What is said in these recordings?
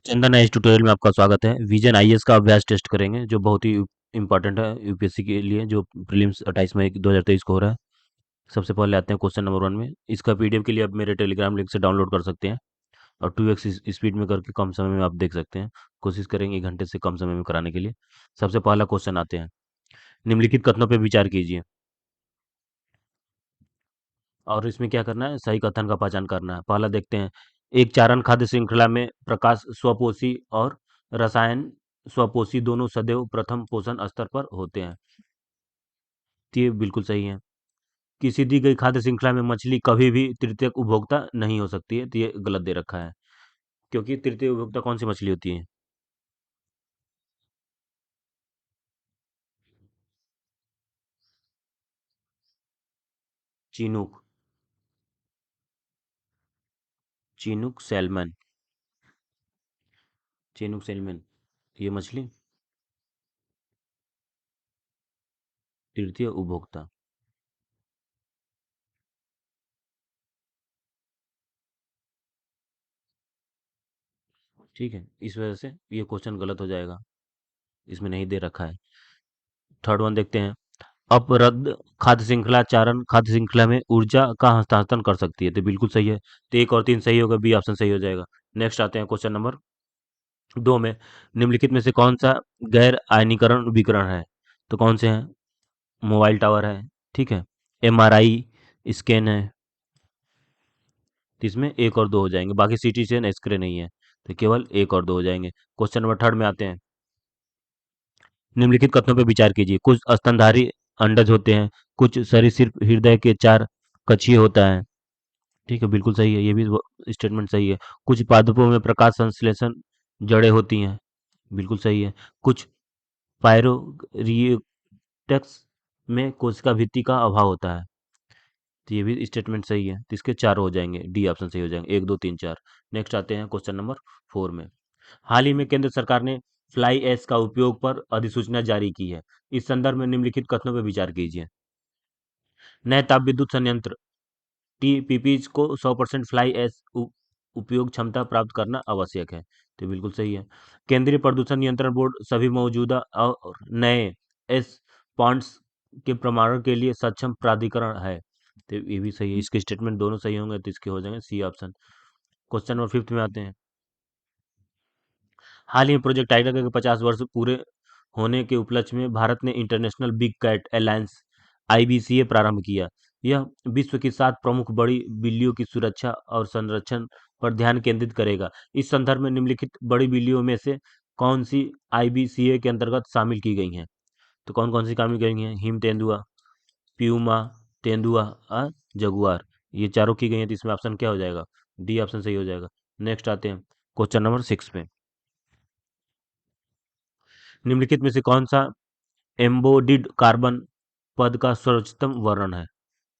चंदन इस ट्यूटोरियल में आपका स्वागत है। विजन आईएएस का अभ्यास टेस्ट करेंगे जो बहुत ही इंपॉर्टेंट है यूपीएससी के लिए, जो प्रीलिम्स 28 मई 2023 को हो रहा है। सबसे पहले आते हैं क्वेश्चन नंबर 1 में। इसका पीडीएफ के लिए आप मेरे टेलीग्राम लिंक से डाउनलोड कर सकते हैं और 2x स्पीड में करके कम समय में आप देख सकते हैं। कोशिश करेंगे 1 घंटे से कम समय में कराने के लिए। सबसे पहला क्वेश्चन आते हैं। निम्नलिखित कथनों पर विचार कीजिए और इसमें क्या करना है, सही कथन का पहचान करना है। पहला देखते हैं। एक चारण खाद्य श्रृंखला में प्रकाश स्वपोषी और रसायन स्वपोषी दोनों सदैव प्रथम पोषण स्तर पर होते हैं। तो ये बिल्कुल सही है। किसी दी गई खाद्य श्रृंखला में मछली कभी भी तृतीयक उपभोक्ता नहीं हो सकती है, तो ये गलत दे रखा है। क्योंकि तृतीय उपभोक्ता कौन सी मछली होती है? Chinook. Chinook salmon. Chinook salmon ये मछली तृतीय उपभोक्ता। ठीक है, इस वजह से ये क्वेश्चन गलत हो जाएगा, इसमें नहीं दे रखा है। थर्ड वन देखते हैं। अपरद खाद्य श्रृंखला चारण खाद्य श्रृंखला में ऊर्जा का हस्तांतरण कर सकती है, तो बिल्कुल सही है। तो 1 और 3 सही होगा, बी ऑप्शन सही हो जाएगा। नेक्स्ट आते हैं क्वेश्चन नंबर 2 में। निम्नलिखित में से कौन सा गैर आयनीकरण विकिरण है? तो कौन से हैं? मोबाइल टावर है, ठीक है, एमआरआई स्कैन है। तो इसमें 1 और 2 हो जाएंगे, बाकी सीटी स्कैन एक्सरे नहीं है, तो केवल 1 और 2 हो जाएंगे। क्वेश्चन नंबर थर्ड में आते हैं। निम्नलिखित कथनों पर विचार कीजिए। कुछ स्तनधारी अंडज होते हैं, कुछ सरीसृप हृदय के 4 कक्षीय होता है। ठीक है, बिल्कुल सही है, ये भी स्टेटमेंट सही है। कुछ पादपों में प्रकाश संश्लेषण जड़ें होती हैं। बिल्कुल सही है। कुछ पायरोरिएक्टस में कोशिका भित्ति का अभाव होता है। तो ये भी स्टेटमेंट सही है, तो इसके 4 हो जाएंगे, डी ऑप्शन सही हो जाएंगे, 1 2 3 4। नेक्स्ट आते हैं क्वेश्चन नंबर 4 में। हाल ही में केंद्र सरकार ने फ्लाई ऐश का उपयोग पर अधिसूचना जारी की है। इस संदर्भ में निम्नलिखित कथनों पर विचार कीजिए। नए ताप विद्युत संयंत्र टीपीपीज को 100% फ्लाई ऐश उपयोग क्षमता प्राप्त करना आवश्यक है, तो बिल्कुल सही है। केंद्रीय प्रदूषण नियंत्रण बोर्ड सभी मौजूदा और नए एस पॉन्ड्स के प्रमाणन के लिए सक्षम प्राधिकरण है, तो ये भी सही है। इसके स्टेटमेंट दोनों सही होंगे, तो इसके हो जाएंगे सी ऑप्शन। क्वेश्चन नंबर 5 में आते हैं। हाल ही में प्रोजेक्ट टाइगर के 50 वर्ष पूरे होने के उपलक्ष्य में भारत ने international big cat alliance IBCA प्रारंभ किया। यह विश्व की 7 प्रमुख बड़ी बिल्लियों की सुरक्षा और संरक्षण पर ध्यान केंद्रित करेगा। इस संदर्भ में निम्नलिखित बड़ी बिल्लियों में से कौन सी आईबीसीए के अंतर्गत शामिल की गई हैं? तो कौन कौन सी शामिल की गई हैं? हिम तेंदुआ, प्यूमा, तेंदुआ और जगुआर, ये चारों की गई हैं, तो इसमें ऑप्शन क्या हो जाएगा? डी ऑप्शन सही हो जाएगा। नेक्स्ट आते हैं क्वेश्चन नंबर 6 में। निम्नलिखित में से कौन सा एम्बोडिड कार्बन पद का सर्वोच्चतम वर्णन है?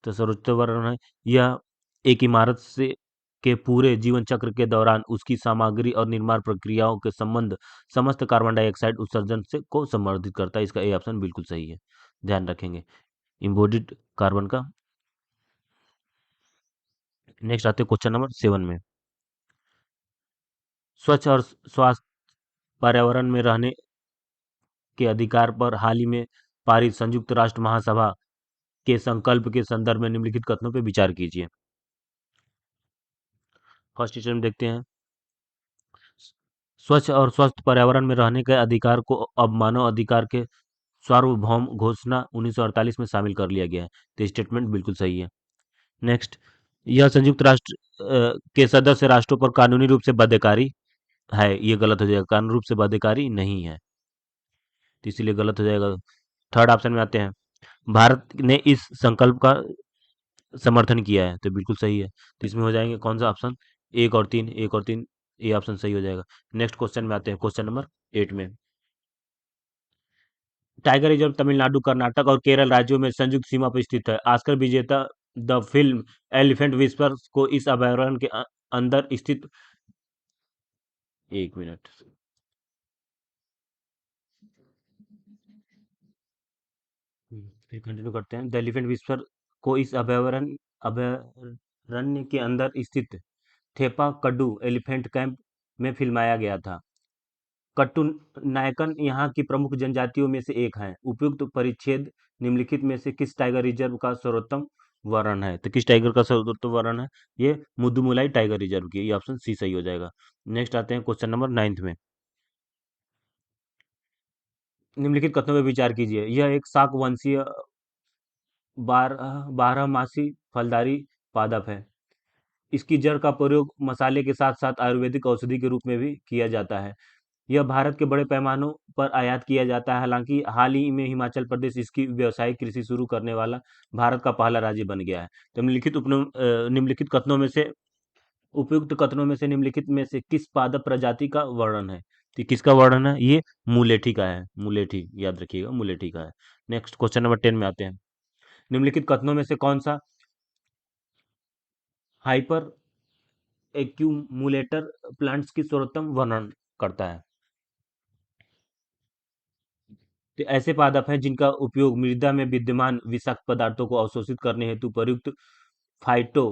तो सर्वोच्चतम वर्णन है, यह एक इमारत से के पूरे जीवन चक्र के दौरान उसकी सामग्री और निर्माण प्रक्रियाओं के संबंध समस्त कार्बन डाइऑक्साइड उत्सर्जन से को संवर्धित करता है। इसका ए ऑप्शन बिल्कुल सही है, ध्यान रखेंगे इम्बोडिड कार्बन का। नेक्स्ट आते हैं क्वेश्चन नंबर 7 में। स्वच्छ और स्वास्थ्य पर्यावरण में रहने के अधिकार पर हाल ही में पारित संयुक्त राष्ट्र महासभा के संकल्प के संदर्भ में निम्नलिखित कथनों पर विचार कीजिए। फर्स्ट टीचर में देखते हैं। स्वच्छ और स्वस्थ पर्यावरण में रहने के अधिकार को अब मानव अधिकार के सार्वभौम घोषणा 1948 में शामिल कर लिया गया है, तो स्टेटमेंट बिल्कुल सही है। नेक्स्ट, यह संयुक्त राष्ट्र के सदस्य राष्ट्रों पर कानूनी रूप से बाध्यकारी है, ये गलत हो जाएगा, कानूनी रूप से बाध्यकारी नहीं है, तो इसीलिए गलत हो जाएगा। थर्ड ऑप्शन में आते हैं। भारत ने इस संकल्प का समर्थन किया है, तो बिल्कुल सही है, तो इसमें हो जाएंगे कौन सा ऑप्शन? 1 और 3, 1 और 3, ये ऑप्शन सही हो जाएगा। नेक्स्ट क्वेश्चन में आते हैं, क्वेश्चन नंबर 8 में। टाइगर रिजर्व तमिलनाडु, कर्नाटक और केरल राज्यों में संयुक्त सीमा पर स्थित है। ऑस्कर विजेता द फिल्म एलिफेंट विस्पर्स को इस अभयारण्य के अंदर स्थित, 1 मिनट, फिर कंटिन्यू करते हैं। द एलिफेंट विस्पर को इस अभयारण्य के अंदर स्थित थेपा कडू एलिफेंट कैंप में फिल्माया गया था। कट्टू नायकन यहाँ की प्रमुख जनजातियों में से एक हैं। उपयुक्त परिच्छेद निम्नलिखित में से किस टाइगर रिजर्व का सर्वोत्तम वर्णन है? तो किस टाइगर का सर्वोत्तम वर्णन है? ये मुद्दुमुलाई टाइगर रिजर्व की। ये ऑप्शन सी सही हो जाएगा। नेक्स्ट आते हैं क्वेश्चन नंबर 9 में। निम्नलिखित कथनों पर विचार कीजिए। यह एक शाक वंशीय बारहमासी फलदारी पादप है। इसकी जड़ का प्रयोग मसाले के साथ साथ आयुर्वेदिक औषधि के रूप में भी किया जाता है। यह भारत के बड़े पैमानों पर आयात किया जाता है। हालांकि हाल ही में हिमाचल प्रदेश इसकी व्यावसायिक कृषि शुरू करने वाला भारत का पहला राज्य बन गया है। तो निम्नलिखित कथनों में से उपयुक्त कथनों में से निम्नलिखित में से किस पादप प्रजाति का वर्णन है? तो किसका वर्णन है? ये मुलेठी का है। मुलेठी, याद रखिएगा, मुलेठी का है। नेक्स्ट क्वेश्चन नंबर 10 में आते हैं। निम्नलिखित कथनों में से कौन सा हाइपर एक्यूमुलेटर प्लांट्स की सर्वोत्तम वर्णन करता है? तो ऐसे पादप हैं जिनका उपयोग मृदा में विद्यमान विषाक्त पदार्थों को अवशोषित करने हेतु प्रयुक्त फाइटो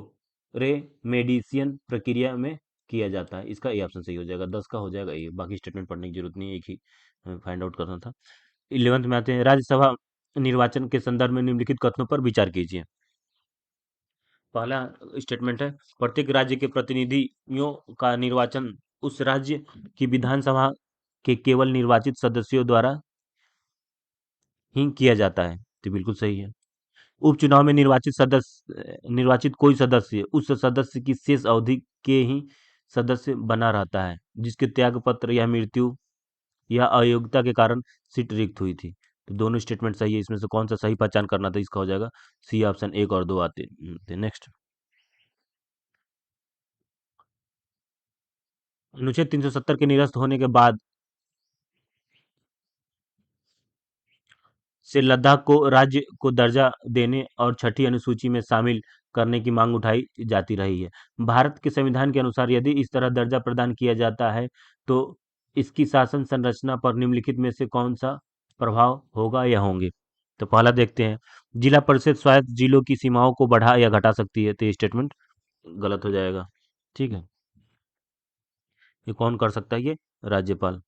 रेमेडिसियन प्रक्रिया में किया जाता है। इसका ये ऑप्शन सही हो जाएगा। 10 का हो जाएगा ये। बाकी स्टेटमेंट पढ़ने की जरूरत नहीं है, एक ही फाइंड आउट करना था। 11th में आते हैं। राज्यसभा निर्वाचन के संदर्भ में निम्नलिखित कथनों पर विचार कीजिए। पहला स्टेटमेंट है, प्रत्येक राज्य के प्रतिनिधियों का निर्वाचन उस राज्य की विधानसभा के केवल निर्वाचित सदस्यों द्वारा ही किया जाता है। तो बिल्कुल सही है। उपचुनाव में निर्वाचित कोई सदस्य उस सदस्य की शेष अवधि के ही सदस्य बना रहता है जिसके त्याग पत्र या मृत्यु या अयोग्यता के कारण सीट रिक्त हुई थी। तो दोनों स्टेटमेंट सही है। इसमें से कौन सा सही पहचान करना था? इसका हो जाएगा सी ऑप्शन। 1 और 2 आते थे। नेक्स्ट, अनुच्छेद 370 के निरस्त होने के बाद से लद्दाख को राज्य को दर्जा देने और छठी अनुसूची में शामिल करने की मांग उठाई जाती रही है। भारत के संविधान के अनुसार यदि इस तरह दर्जा प्रदान किया जाता है तो इसकी शासन संरचना पर निम्नलिखित में से कौन सा प्रभाव होगा या होंगे? तो पहला देखते हैं। जिला परिषद स्वायत्त जिलों की सीमाओं को बढ़ा या घटा सकती है। तो ये स्टेटमेंट गलत हो जाएगा। ठीक है। ये कौन कर सकता है? ये राज्यपाल।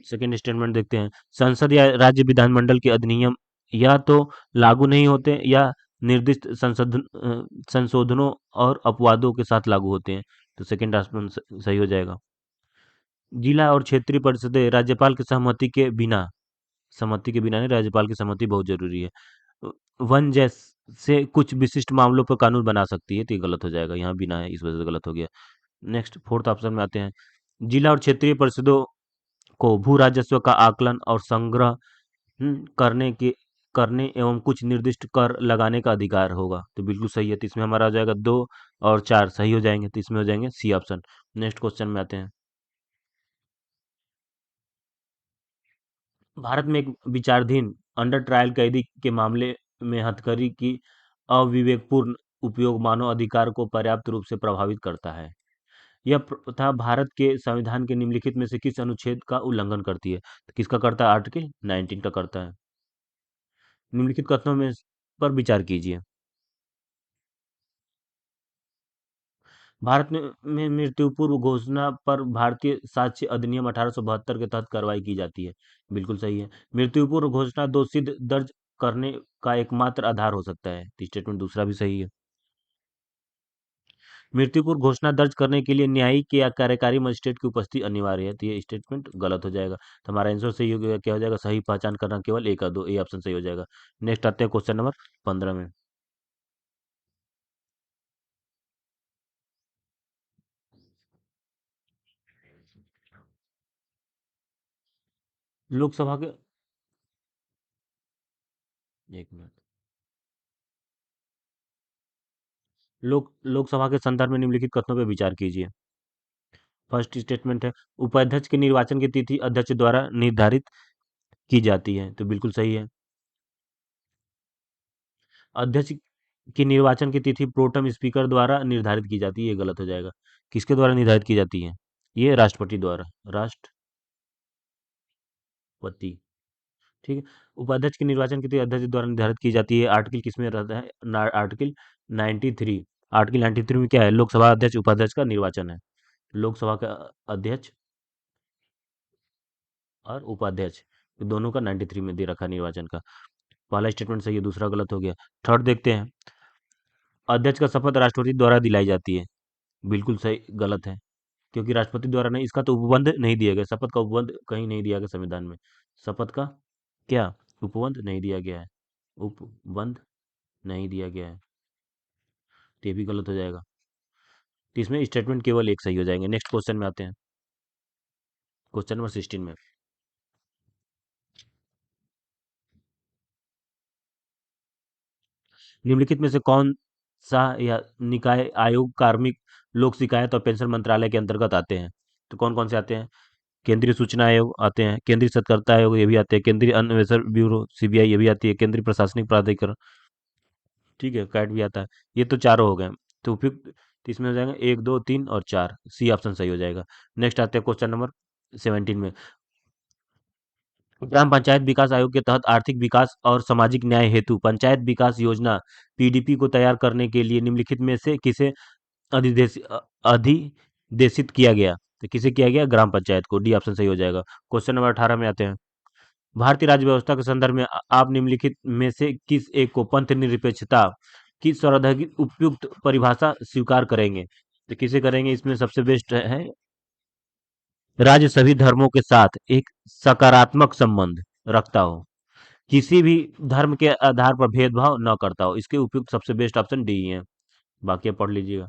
सेकंड स्टेटमेंट देखते हैं। संसद या राज्य विधानमंडल के अधिनियम या तो लागू नहीं होते या निर्दिष्ट संशोधनों और अपवादों के साथ लागू होते हैं। तो सेकंड ऑप्शन सही हो जाएगा। जिला और क्षेत्रीय परिषदें राज्यपाल की सहमति के बिना नहीं, राज्यपाल की सहमति बहुत जरूरी है। वन जैसे कुछ विशिष्ट मामलों पर कानून बना सकती है। तो ये गलत हो जाएगा। यहाँ बिना है, इस वजह से गलत हो गया। नेक्स्ट फोर्थ ऑप्शन में आते हैं। जिला और क्षेत्रीय परिषदों को भू राजस्व का आकलन और संग्रह करने एवं कुछ निर्दिष्ट कर लगाने का अधिकार होगा। तो बिल्कुल सही है। तो इसमें हमारा हो जाएगा 2 और 4 सही हो जाएंगे। तो इसमें हो जाएंगे सी ऑप्शन। नेक्स्ट क्वेश्चन में आते हैं। भारत में एक विचाराधीन अंडर ट्रायल कैदी के मामले में हथकड़ी की अविवेकपूर्ण उपयोग मानव अधिकार को पर्याप्त रूप से प्रभावित करता है। यह प्रथा भारत के संविधान के निम्नलिखित में से किस अनुच्छेद का उल्लंघन करती है? तो किसका करता है? आर्टिकल 19 का करता है। निम्नलिखित कथनों में पर विचार कीजिए। भारत में मृत्यु पूर्व घोषणा पर भारतीय साक्ष्य अधिनियम 1872 के तहत कार्रवाई की जाती है। बिल्कुल सही है। मृत्यु पूर्व घोषणा दोषी दर्ज करने का एकमात्र आधार हो सकता है। तो स्टेटमेंट दूसरा भी सही है। मृत्यु पूर्व घोषणा दर्ज करने के लिए न्यायिक या कार्यकारी मजिस्ट्रेट की उपस्थिति अनिवार्य है। तो ये स्टेटमेंट गलत हो जाएगा। तो हमारा आंसर सही हो गया। क्या हो जाएगा? सही पहचान करना केवल एक और दो, ए ऑप्शन सही हो जाएगा। नेक्स्ट आते हैं क्वेश्चन नंबर 15 में। लोकसभा के एक मिनट। लोकसभा के संदर्भ में निम्नलिखित कथनों पर विचार कीजिए। फर्स्ट स्टेटमेंट है, उपाध्यक्ष के निर्वाचन की तिथि अध्यक्ष द्वारा निर्धारित की जाती है। तो बिल्कुल सही है। अध्यक्ष की निर्वाचन की तिथि प्रोटम स्पीकर द्वारा निर्धारित की जाती है। ये गलत हो जाएगा। किसके द्वारा निर्धारित की जाती है? ये राष्ट्रपति द्वारा। राष्ट्रपति। ठीक है। उपाध्यक्ष के निर्वाचन की तिथि अध्यक्ष द्वारा निर्धारित की जाती है। आर्टिकल किसमें रहता है? आर्टिकल 93। आर्टिकल 93 में क्या है, लोकसभा अध्यक्ष उपाध्यक्ष का निर्वाचन है। लोकसभा का अध्यक्ष और उपाध्यक्ष दोनों का 93 में दे रखा है निर्वाचन का। पहला स्टेटमेंट सही है, दूसरा गलत हो गया। थर्ड देखते हैं, अध्यक्ष का शपथ राष्ट्रपति द्वारा दिलाई जाती है, बिल्कुल सही, गलत है, क्योंकि राष्ट्रपति द्वारा नहीं, इसका तो उपबंध नहीं दिया गया, शपथ का उपबंध कहीं नहीं दिया गया संविधान में। शपथ का क्या उपबंध नहीं दिया गया है, उपबंध नहीं दिया गया है, तो ये भी गलत हो जाएगा। तो इसमें स्टेटमेंट केवल एक सही हो जाएंगे। नेक्स्ट क्वेश्चन में आते हैं, क्वेश्चन नंबर 16 में, निम्नलिखित में से कौन सा या निकाय आयोग कार्मिक लोक शिकायत और पेंशन मंत्रालय के अंतर्गत आते हैं? तो कौन कौन से आते हैं? केंद्रीय सूचना आयोग आते हैं, केंद्रीय सतर्कता आयोग ये भी आते हैं, केंद्रीय अन्वेषण ब्यूरो सीबीआई ये भी आती है, केंद्रीय प्रशासनिक प्राधिकरण, ठीक है, कैट भी आता है। ये तो चारों हो गए, तो उपयुक्त, तो इसमें हो जाएगा 1 2 3 और 4, सी ऑप्शन सही हो जाएगा। नेक्स्ट आते हैं क्वेश्चन नंबर 17 में, ग्राम पंचायत विकास आयोग के तहत आर्थिक विकास और सामाजिक न्याय हेतु पंचायत विकास योजना पीडीपी को तैयार करने के लिए निम्नलिखित में से किसे अधिदेशित किया गया? तो किसे किया गया? ग्राम पंचायत को, डी ऑप्शन सही हो जाएगा। क्वेश्चन नंबर 18 में आते हैं, भारतीय राज्य व्यवस्था के संदर्भ में आप निम्नलिखित में से किस एक को पंथ निरपेक्षता की सर्वाधिक उपयुक्त परिभाषा स्वीकार करेंगे? तो किसे करेंगे? इसमें सबसे बेस्ट है, राज्य सभी धर्मों के साथ एक सकारात्मक संबंध रखता हो, किसी भी धर्म के आधार पर भेदभाव न करता हो, इसके उपयुक्त सबसे बेस्ट ऑप्शन डी ही है। बाकी आप पढ़ लीजिएगा,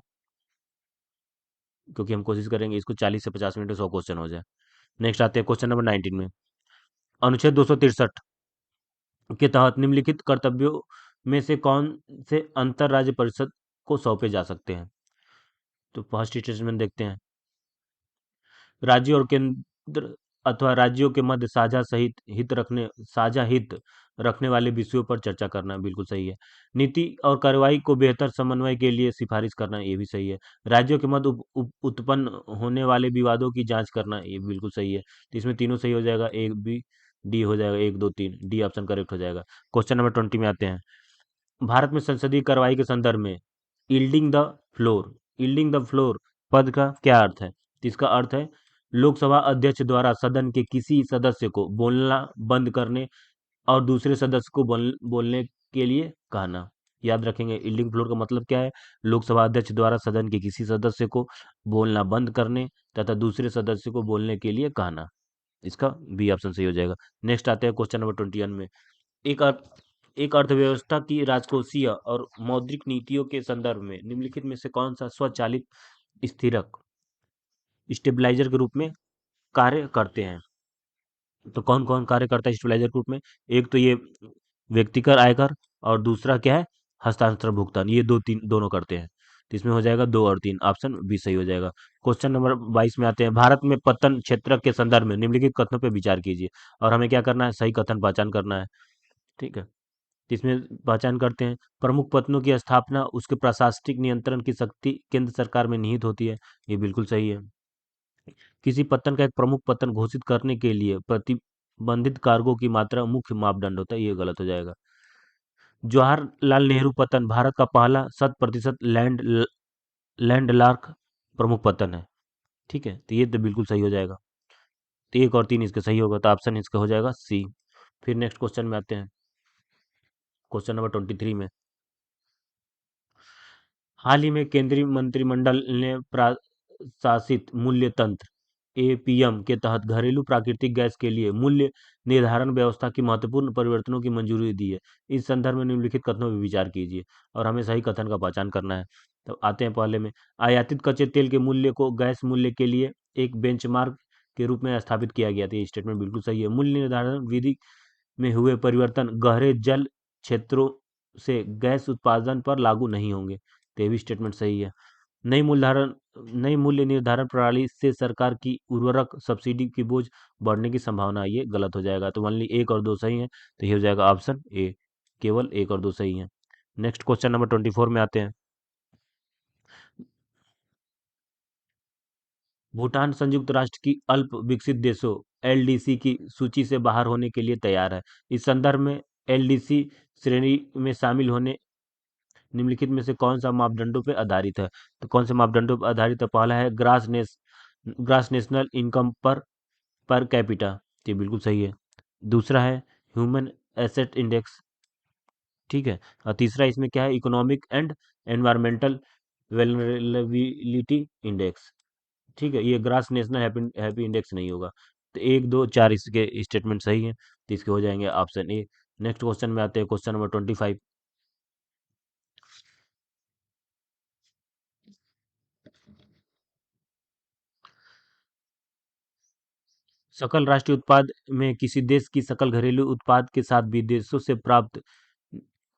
क्योंकि हम कोशिश करेंगे इसको 40 से 50 मिनट में 100 क्वेश्चन हो जाए। नेक्स्ट आते हैं क्वेश्चन नंबर 19 में, अनुच्छेद 263 के तहत निम्नलिखित कर्तव्यों में से कौन से अंतर राज्य परिषद को सौंपे जा सकते हैं? तो फर्स्ट स्टेटमेंट देखते हैं, राज्यों और केंद्र अथवा राज्यों के मध्य साझा हित रखने वाले विषयों पर चर्चा करना, बिल्कुल सही है। नीति और कार्रवाई को बेहतर समन्वय के लिए सिफारिश करना, ये भी सही है। राज्यों के मध्य उत्पन्न होने वाले विवादों की जांच करना, ये बिल्कुल सही है। तो इसमें तीनों सही हो जाएगा, एक बी डी हो जाएगा, 1 2 3 डी ऑप्शन करेक्ट हो जाएगा। क्वेश्चन नंबर 20 में आते हैं, भारत में संसदीय कार्रवाई के संदर्भ में yielding the floor, yielding the floor पद का क्या अर्थ है? तो इसका अर्थ है लोकसभा अध्यक्ष द्वारा सदन के किसी सदस्य को बोलना बंद करने और दूसरे सदस्य को बोलने के लिए कहना। याद रखेंगे, यील्डिंग फ्लोर का मतलब क्या है? लोकसभा अध्यक्ष द्वारा सदन के किसी सदस्य को बोलना बंद करने तथा दूसरे सदस्य को बोलने के लिए कहना, इसका बी ऑप्शन सही हो जाएगा। नेक्स्ट आते हैं क्वेश्चन नंबर 21 में, एक एक अर्थव्यवस्था की राजकोषीय और मौद्रिक नीतियों के संदर्भ में निम्नलिखित में से कौन सा स्वचालित स्थिरक स्टेबलाइजर के रूप में कार्य करते हैं? तो कौन कौन कार्य करता है स्टेबलाइजर के रूप में? एक तो ये व्यक्तिगत आयकर, और दूसरा क्या है? हस्तांतरण भुगतान, ये दो तीन दोनों करते हैं। तो इसमें हो जाएगा 2 और 3, ऑप्शन बी सही हो जाएगा। क्वेश्चन नंबर 22 में आते हैं, भारत में पतन क्षेत्र के संदर्भ में निम्नलिखित कथनों पर विचार कीजिए, और हमें क्या करना है? सही कथन पहचान करना है, ठीक है। इसमें पहचान करते हैं, प्रमुख पत्नों की स्थापना उसके प्रशासनिक नियंत्रण की शक्ति केंद्र सरकार में निहित होती है, ये बिल्कुल सही है। किसी पत्तन का एक प्रमुख पत्तन घोषित करने के लिए प्रतिबंधित कार्गो की मात्रा मुख्य मापदंड होता है, ये गलत हो जाएगा। जवाहरलाल नेहरू पत्तन भारत का पहला 100% लैंडलॉर्ड प्रमुख पत्तन है, ठीक है, तो ये तो बिल्कुल सही हो जाएगा। तो 1 और 3 इसके सही होगा, तो ऑप्शन इसका हो जाएगा सी। फिर नेक्स्ट क्वेश्चन में आते हैं, क्वेश्चन नंबर 23 में, हाल ही में केंद्रीय मंत्रिमंडल ने प्रशासित मूल्य तंत्र एपीएम के तहत घरेलू प्राकृतिक गैस के लिए मूल्य निर्धारण व्यवस्था की महत्वपूर्ण परिवर्तनों की मंजूरी दी है। इस संदर्भ में निम्नलिखित कथनों पर विचार कीजिए, और हमें सही कथन का पहचान करना है। तो आते हैं पहले में, आयातित कच्चे तेल के मूल्य को गैस मूल्य के लिए एक बेंचमार्क के रूप में स्थापित किया गया था, ये स्टेटमेंट बिल्कुल सही है। मूल्य निर्धारण विधि में हुए परिवर्तन गहरे जल क्षेत्रों से गैस उत्पादन पर लागू नहीं होंगे, तो ये भी स्टेटमेंट सही है। नई मूल्यधारण नई मूल्य निर्धारण प्रणाली से सरकार की उर्वरक सब्सिडी की बोझ बढ़ने की संभावना है, ये गलत हो जाएगा। तो ओनली 1 और 2 सही है, तो ये हो जाएगा ऑप्शन ए, केवल 1 और 2 सही है। नेक्स्ट क्वेश्चन नंबर 24 में आते हैं, भूटान संयुक्त राष्ट्र की अल्प विकसित देशों एलडीसी की सूची से बाहर होने के लिए तैयार है। इस संदर्भ में एलडीसी श्रेणी में शामिल होने निम्नलिखित में से कौन सा मापदंडों पर आधारित है? तो कौन से मापदंडों पर आधारित है? पहला है grass national income per capita, ये बिल्कुल सही है। दूसरा है ह्यूमन एसेट इंडेक्स, ठीक है। और तीसरा इसमें क्या है? इकोनॉमिक एंड एनवायरमेंटल वेलनेरेबिलिटी इंडेक्स, ठीक है। ये ग्रास नेशनल हैप्पी इंडेक्स नहीं होगा। तो एक दो चार इसके स्टेटमेंट सही है, तो इसके हो जाएंगे ऑप्शन ए। नेक्स्ट क्वेश्चन में आते हैं, क्वेश्चन नंबर 25। सकल राष्ट्रीय उत्पाद में किसी देश की सकल घरेलू उत्पाद के साथ विदेशों से प्राप्त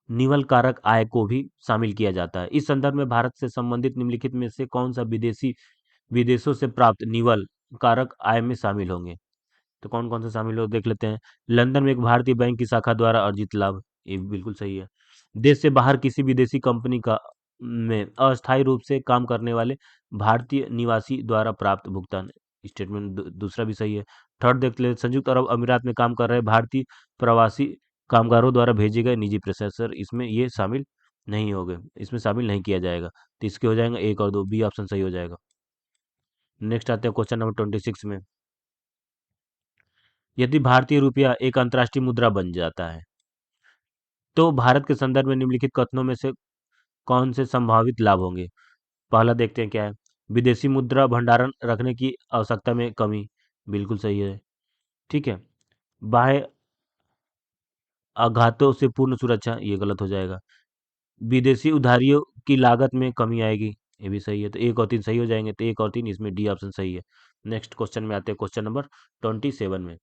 निवल कारक आय को भी शामिल किया जाता है। इस संदर्भ में भारत से संबंधित निम्नलिखित में से कौन सा विदेशों से प्राप्त निवल कारक आय में शामिल होंगे? तो कौन कौन से शामिल हो देख लेते हैं। लंदन में एक भारतीय बैंक की शाखा द्वारा अर्जित लाभ, ये भी बिल्कुल सही है। देश से बाहर किसी विदेशी कंपनी का में अस्थायी रूप से काम करने वाले भारतीय निवासी द्वारा प्राप्त भुगतान, स्टेटमेंट दूसरा भी सही है। थर्ड देख ले, संयुक्त अरब अमीरात में काम कर रहे भारतीय प्रवासी कामगारों द्वारा भेजे गए निजी प्रोसेसर, इसमें ये शामिल नहीं होंगे, इसमें शामिल नहीं किया जाएगा। तो इसके हो जाएंगे एक और दो, बी ऑप्शन सही हो जाएगा। नेक्स्ट आते हैं क्वेश्चन नंबर 26 में। यदि भारतीय रुपया एक अंतर्राष्ट्रीय मुद्रा बन जाता है तो भारत के संदर्भ में निम्नलिखित कथनों में से कौन से संभावित लाभ होंगे? पहला देखते हैं क्या है। विदेशी मुद्रा भंडारण रखने की आवश्यकता में कमी, बिल्कुल सही है, ठीक है। बाह्य आघातों से पूर्ण सुरक्षा, ये गलत हो जाएगा। विदेशी उधारियों की लागत में कमी आएगी, ये भी सही है। तो एक और तीन सही हो जाएंगे, तो एक और तीन इसमें डी ऑप्शन सही है। नेक्स्ट क्वेश्चन में आते हैं, क्वेश्चन नंबर 27 में।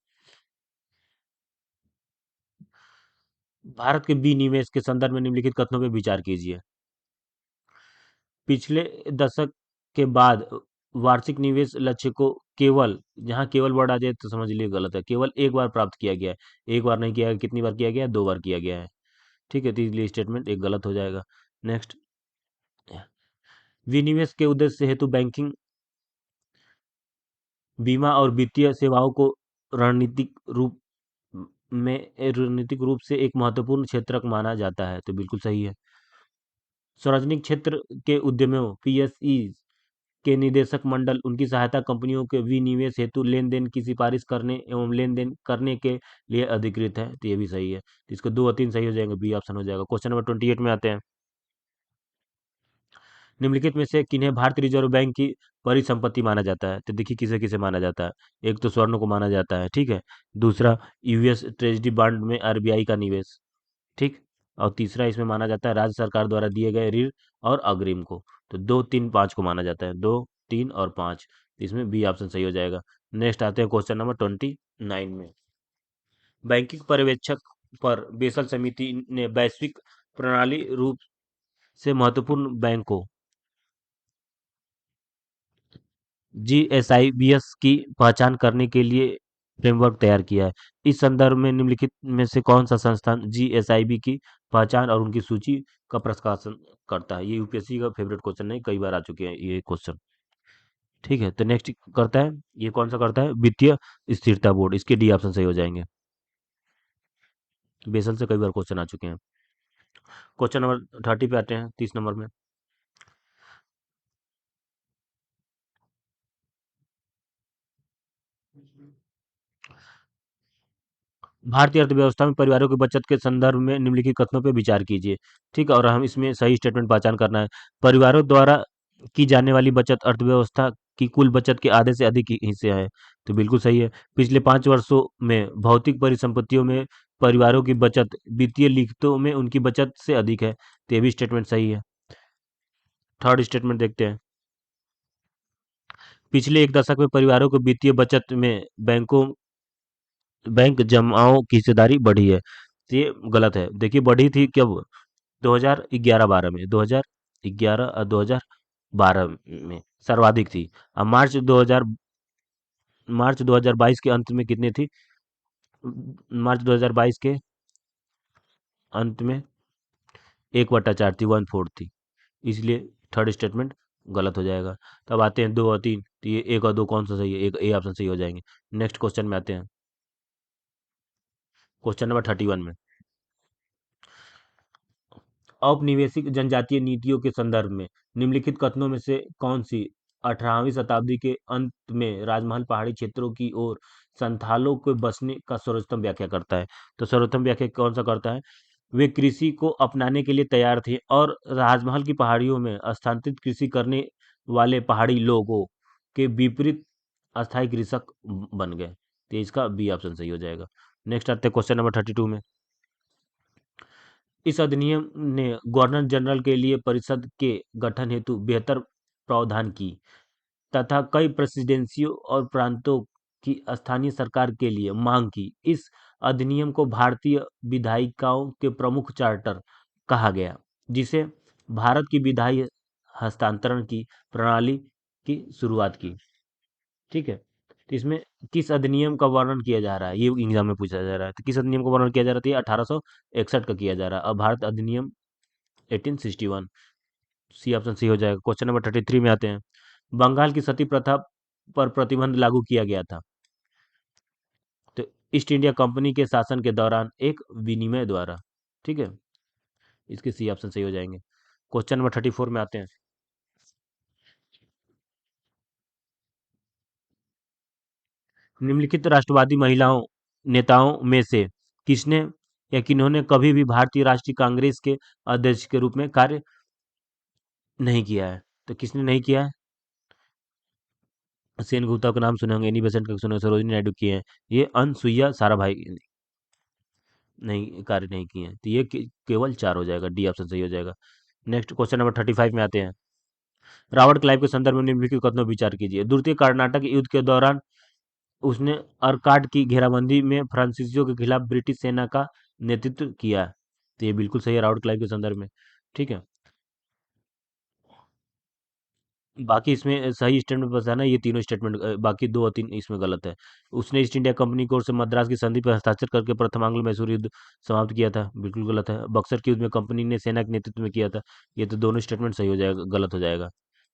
भारत के विनिवेश के संदर्भ में निम्नलिखित कथनों पर विचार कीजिए। पिछले दशक के बाद वार्षिक निवेश लक्ष्य को केवल, जहां केवल वर्ड आ जाए तो समझ लिए गलत है, केवल एक बार प्राप्त किया गया है। एक बार नहीं किया है, कितनी बार किया गया है? 2 बार किया गया है, ठीक है। तो इसलिए स्टेटमेंट एक गलत हो जाएगा। नेक्स्ट, विनिवेश के उद्देश्य हेतु बैंकिंग, बीमा और वित्तीय सेवाओं को रणनीतिक रूप रणनीतिक रूप से एक महत्वपूर्ण क्षेत्र माना जाता है, तो बिल्कुल सही है। सार्वजनिक क्षेत्र के उद्यमों पीएसई के निदेशक मंडल उनकी सहायता कंपनियों के विनिवेश हेतु लेन-देन की सिफारिश करने एवं लेन-देन करने के लिए अधिकृत है, तो ये भी सही है। तो इसको 2 और 3 सही हो जाएंगे, बी ऑप्शन हो जाएगा। क्वेश्चन नंबर 28 में आते हैं। निम्नलिखित में से किन्हें भारतीय रिजर्व बैंक की परिसंपत्ति माना जाता है? तो देखिए किसे किसे माना जाता है। एक तो स्वर्ण को माना जाता है, ठीक है। दूसरा यूएस ट्रेजरी बॉन्ड में आरबीआई का निवेश, ठीक। और तीसरा इसमें माना जाता है राज्य सरकार द्वारा दिए गए ऋण और अग्रिम को। तो 2 3 5 को माना जाता है, 2 3 और 5, इसमें बी ऑप्शन सही हो जाएगा। नेक्स्ट आते हैं क्वेश्चन नंबर 29 में। बैंकिंग पर्यवेक्षक पर बेसल समिति ने वैश्विक प्रणाली रूप से महत्वपूर्ण बैंकों जीएसआईबीएस की पहचान करने के लिए फ्रेमवर्क तैयार किया है। इस संदर्भ में निम्नलिखित में से कौन सा संस्थान जीएसआईबी की पहचान और उनकी सूची का प्रकाशन करता है? ये यूपीएससी का फेवरेट क्वेश्चन नहीं, कई बार आ चुके हैं ये क्वेश्चन, ठीक है। तो नेक्स्ट करता है, ये कौन सा करता है? वित्तीय स्थिरता बोर्ड, इसके डी ऑप्शन सही हो जाएंगे। बेसल से कई बार क्वेश्चन आ चुके हैं। क्वेश्चन नंबर 30 पे आते हैं, 30 नंबर में। भारतीय अर्थव्यवस्था में परिवारों की बचत के संदर्भ में निम्नलिखित कथनों पर विचार कीजिए, ठीक है। और हम इसमें सही स्टेटमेंट पहचान करना है। परिवारों द्वारा की जाने वाली बचत अर्थव्यवस्था की कुल बचत के आधे से अधिक हिस्से है, तो बिल्कुल सही है। पिछले 5 वर्षों में भौतिक परिसंपत्तियों में परिवारों की बचत वित्तीय लिखतों में उनकी बचत से अधिक है, तो ये भी स्टेटमेंट सही है। थर्ड स्टेटमेंट देखते हैं। पिछले एक दशक में परिवारों को वित्तीय बचत में बैंक जमाओं की हिस्सेदारी बढ़ी है, तो ये गलत है। देखिए बढ़ी थी कब? 2011-12 में, 2011 और 2012 में सर्वाधिक थी। अब मार्च 2022 के अंत में कितनी थी? मार्च 2022 के अंत में 1/4 थी, 1/4 थी, इसलिए थर्ड स्टेटमेंट गलत हो जाएगा। तब आते हैं 2 और 3, तो ये 1 और 2 कौन सा सही है? एक ए ऑप्शन सही हो जाएंगे। नेक्स्ट क्वेश्चन में आते हैं, क्वेश्चन नंबर 31 में। औपनिवेशिक जनजातीय नीतियों के संदर्भ में निम्नलिखित कथनों में से कौन सी 18वीं शताब्दी के अंत में राजमहल पहाड़ी क्षेत्रों की ओर संथालों के बसने का सर्वोत्तम व्याख्या करता है? तो सर्वोत्तम व्याख्या कौन सा करता है? वे कृषि को अपनाने के लिए तैयार थे और राजमहल की पहाड़ियों में स्थानांतरित कृषि करने वाले पहाड़ी लोगों के विपरीत अस्थायी कृषक बन गए। तो इसका बी ऑप्शन सही हो जाएगा। नेक्स्ट आते हैं क्वेश्चन नंबर 32 में। इस अधिनियम ने गवर्नर जनरल के लिए परिषद के गठन हेतु बेहतर प्रावधान की तथा कई प्रेसिडेंसियों और प्रांतों की स्थानीय सरकार के लिए मांग की। इस अधिनियम को भारतीय विधायिकाओं के प्रमुख चार्टर कहा गया, जिसे भारत की विधायी हस्तांतरण की प्रणाली की शुरुआत की। ठीक है, तो इसमें किस अधिनियम का वर्णन किया जा रहा है, ये एग्जाम में पूछा जा रहा है। तो किस अधिनियम का वर्णन किया जा रहा था? ये 1861 का किया जा रहा है। अब भारत अधिनियम 1861, सी ऑप्शन सी हो जाएगा। क्वेश्चन नंबर 33 में आते हैं। बंगाल की सती प्रथा पर प्रतिबंध लागू किया गया था। तो ईस्ट इंडिया कंपनी के शासन के दौरान एक विनिमय द्वारा। ठीक है, इसके सी ऑप्शन सही हो जाएंगे। क्वेश्चन नंबर 34 में आते हैं। निम्नलिखित राष्ट्रवादी महिलाओं नेताओं में से किसने या किन्होंने कभी भी भारतीय राष्ट्रीय कांग्रेस के अध्यक्ष के रूप में कार्य नहीं किया है? तो किसने नहीं किया है? सेन गुप्ता का नाम सुने होंगे, एनी बेसेंट का सुने होंगे, सरोजिनी नायडू किए हैं। ये अनसुईया साराभाई नहीं, कार्य नहीं किए हैं। तो ये केवल चार हो जाएगा, डी ऑप्शन सही हो जाएगा। नेक्स्ट क्वेश्चन नंबर 35 में आते हैं। रॉबर्ट क्लाइव के संदर्भ में निम्नलिखित कथनों पर विचार कीजिए। द्वितीय कर्नाटक युद्ध के दौरान उसने अर्काट की घेराबंदी में फ्रांसीसियों के खिलाफ ब्रिटिश सेना का नेतृत्व किया। तो ये बिल्कुल सही है रॉबर्ट क्लाइव के संदर्भ में। ठीक है, बाकी इसमें सही स्टेटमेंट बताना, ये तीनों स्टेटमेंट, बाकी दो और तीन इसमें गलत है। उसने ईस्ट इंडिया कंपनी की ओर से मद्रास की संधि पर हस्ताक्षर करके प्रथम आंग्ल मैसूर युद्ध समाप्त किया था, बिल्कुल गलत है। बक्सर के युद्ध में कंपनी ने सेना के नेतृत्व में किया था, ये तो दोनों स्टेटमेंट सही हो जाएगा, गलत हो जाएगा।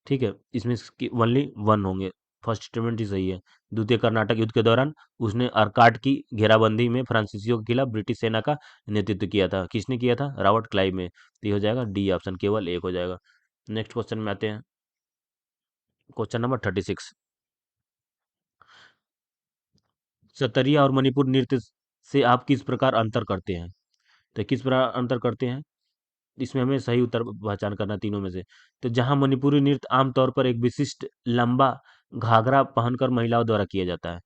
ठीक है, इसमें ओनली वन होंगे, फर्स्ट स्टेटमेंट ही सही है। द्वितीय कर्नाटक युद्ध के दौरान उसने अर्काट की घेराबंदी में फ्रांसीसियों के खिलाफ ब्रिटिश सेना का नेतृत्व किया था। किसने किया था? रॉबर्ट क्लाइव में। तो ये हो जाएगा डी ऑप्शन, केवल एक हो जाएगा। नेक्स्ट क्वेश्चन में आते हैं। Question number 36। सतरिया और मणिपुर नृत्य से आप किस प्रकार अंतर करते हैं? तो किस प्रकार अंतर करते हैं, इसमें हमें सही उत्तर पहचान करना है तीनों में से। तो जहां मणिपुरी नृत्य आमतौर पर एक विशिष्ट लंबा घाघरा पहनकर महिलाओं द्वारा किया जाता है,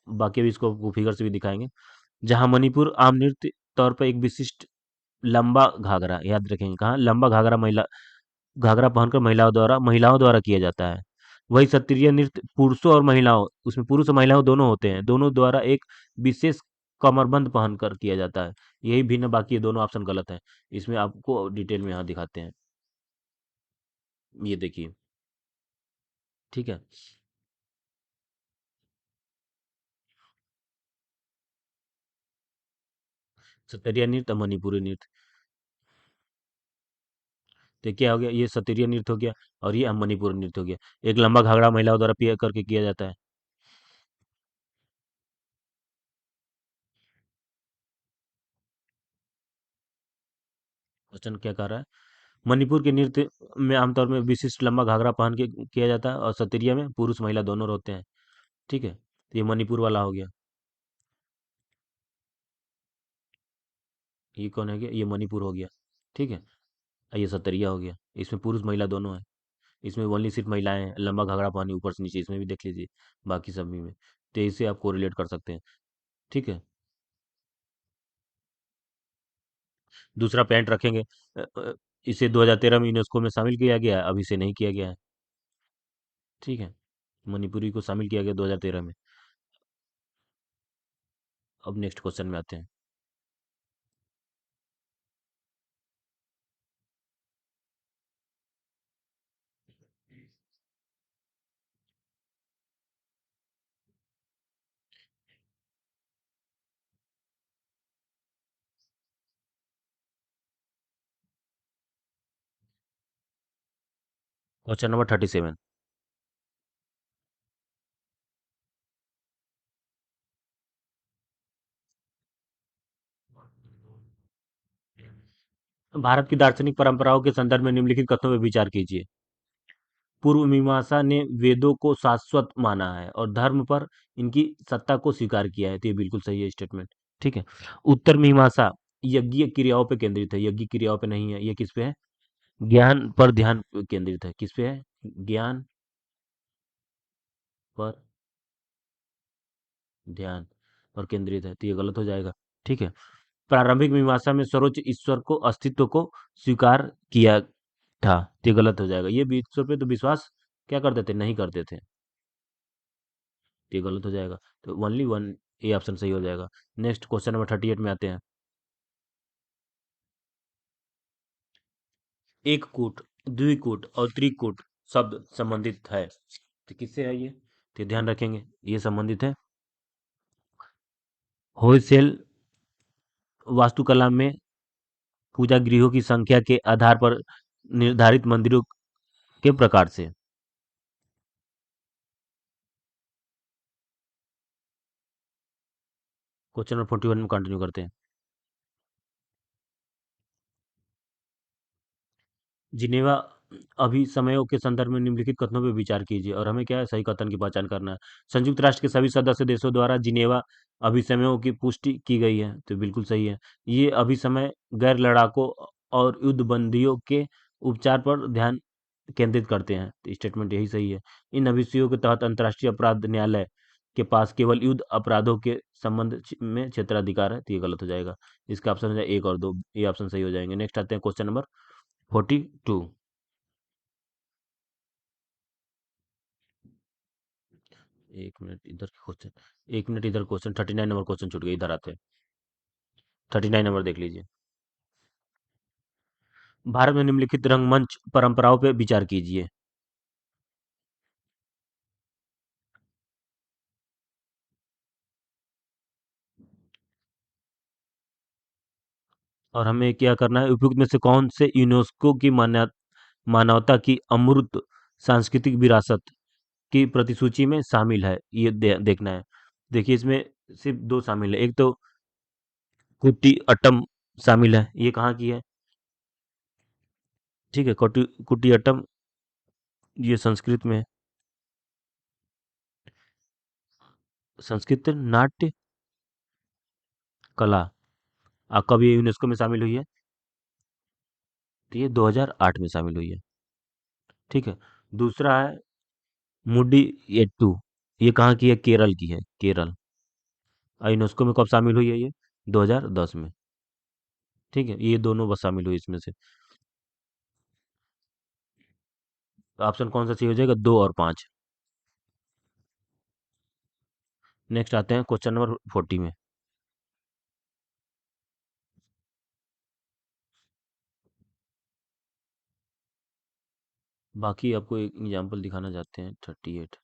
बाकी अभी इसको फिगर से भी दिखाएंगे। जहां मणिपुर आम नृत्य तौर पर एक विशिष्ट लंबा घाघरा, याद रखेंगे कहाँ, लंबा घाघरा महिला, घाघरा पहनकर महिलाओं द्वारा किया जाता है। वही सत्रिय नृत्य पुरुषों और महिलाओं, उसमें पुरुष और महिलाओं दोनों होते हैं, दोनों द्वारा एक विशेष कमरबंद पहनकर किया जाता है। यही भिन्न, बाकी ये दोनों ऑप्शन गलत है। इसमें आपको डिटेल में यहाँ दिखाते हैं, ये देखिए। ठीक है, सत्रिय नृत्य और मणिपुरी नृत्य। तो क्या हो गया, ये सत्रिय नृत्य हो गया और ये मणिपुरी नृत्य हो गया। एक लंबा घाघरा महिलाओं द्वारा पिया करके किया जाता है। क्वेश्चन क्या कह रहा है? मणिपुर के नृत्य में आमतौर में विशिष्ट लंबा घाघरा पहन के किया जाता है और सत्रिया में पुरुष महिला दोनों होते हैं। ठीक है, तो ये मणिपुर वाला हो गया। ये कौन है गया? ये मणिपुर हो गया। ठीक है, और ये सत्तरिया हो गया। इसमें पुरुष महिला दोनों है। इसमें ओनली सिर्फ महिलाएं हैं, लंबा घाघरा पहनी ऊपर से नीचे, इसमें भी देख लीजिए, बाकी सभी में। तो इसे आप कोरिलेट कर सकते हैं। ठीक है, दूसरा पैंट रखेंगे। इसे 2013 में यूनेस्को में शामिल किया गया है, अब इसे नहीं किया गया है। ठीक है, मणिपुरी को शामिल किया गया 2013 में। अब नेक्स्ट क्वेश्चन में आते हैं। Question number 37। भारत की दार्शनिक परंपराओं के संदर्भ में निम्नलिखित कथनों पर विचार कीजिए। पूर्व मीमांसा ने वेदों को शाश्वत माना है और धर्म पर इनकी सत्ता को स्वीकार किया है, तो ये बिल्कुल सही है स्टेटमेंट। ठीक है। उत्तर मीमांसा यज्ञीय क्रियाओं पे केंद्रित है, यज्ञिक क्रियाओं पे नहीं है। ये किस पे है? ज्ञान पर ध्यान केंद्रित है। किस पे है? ज्ञान पर ध्यान पर केंद्रित है, तो ये गलत हो जाएगा। ठीक है। प्रारंभिक मीमांसा में सर्वोच्च ईश्वर को अस्तित्व को स्वीकार किया था, तो ये गलत हो जाएगा। ये भी ईश्वर पे तो विश्वास क्या करते थे? नहीं करते थे, तो ये गलत हो जाएगा। तो ओनली वन ए ऑप्शन सही हो जाएगा। नेक्स्ट क्वेश्चन नंबर 38 में आते हैं। एक कूट, द्विकूट और त्रिकूट शब्द संबंधित है, तो किससे है ये? तो ध्यान रखेंगे, ये संबंधित है होयसेल वास्तुकला में पूजा गृहों की संख्या के आधार पर निर्धारित मंदिरों के प्रकार से। क्वेश्चन नंबर 41 में कंटिन्यू करते हैं। जिनेवा अभिसमयों के संदर्भ में निम्नलिखित कथनों पर विचार कीजिए और हमें क्या है? सही कथन की पहचान करना है। संयुक्त राष्ट्र के सभी सदस्य देशों द्वारा जिनेवा अभिसमयों की पुष्टि की गई है, तो बिल्कुल सही है। ये अभिसमय गैर लड़ाकों और युद्धबंदियों के उपचार पर ध्यान केंद्रित करते हैं, तो स्टेटमेंट यही सही है। इन अभिसमयों के तहत अंतर्राष्ट्रीय अपराध न्यायालय के पास केवल युद्ध अपराधों के संबंध में क्षेत्राधिकार है, तो ये गलत हो जाएगा। इसका ऑप्शन हो जाए एक और दो, ये ऑप्शन सही हो जाएंगे। नेक्स्ट आते हैं क्वेश्चन नंबर 42। एक मिनट इधर क्वेश्चन, एक मिनट इधर क्वेश्चन 39 नंबर क्वेश्चन छूट गया, इधर आते हैं। 39 नंबर देख लीजिए। भारत में निम्नलिखित रंगमंच परंपराओं पर विचार कीजिए और हमें क्या करना है? उपयुक्त में से कौन से यूनेस्को की मानवता की अमूर्त सांस्कृतिक विरासत की प्रतिसूची में शामिल है, ये देखना है। देखिए इसमें सिर्फ दो शामिल है। एक तो कुट्टी अट्टम शामिल है, ये कहाँ की है? ठीक है, कुट्टी कुट्टी अट्टम ये संस्कृत में है। संस्कृत नाट्य कला। कब ये यूनेस्को में शामिल हुई है? तो ये 2008 में शामिल हुई है। ठीक है। दूसरा है मुडी एट्टू, ये कहाँ की है? केरल की है, केरल। और यूनेस्को में कब शामिल हुई है ये? 2010 में। ठीक है, ये दोनों बस शामिल हुई इसमें से। तो ऑप्शन कौन सा सही हो जाएगा? 2 और 5। नेक्स्ट आते हैं क्वेश्चन नंबर 40 में। बाकी आपको एक एग्जांपल दिखाना चाहते हैं। 38।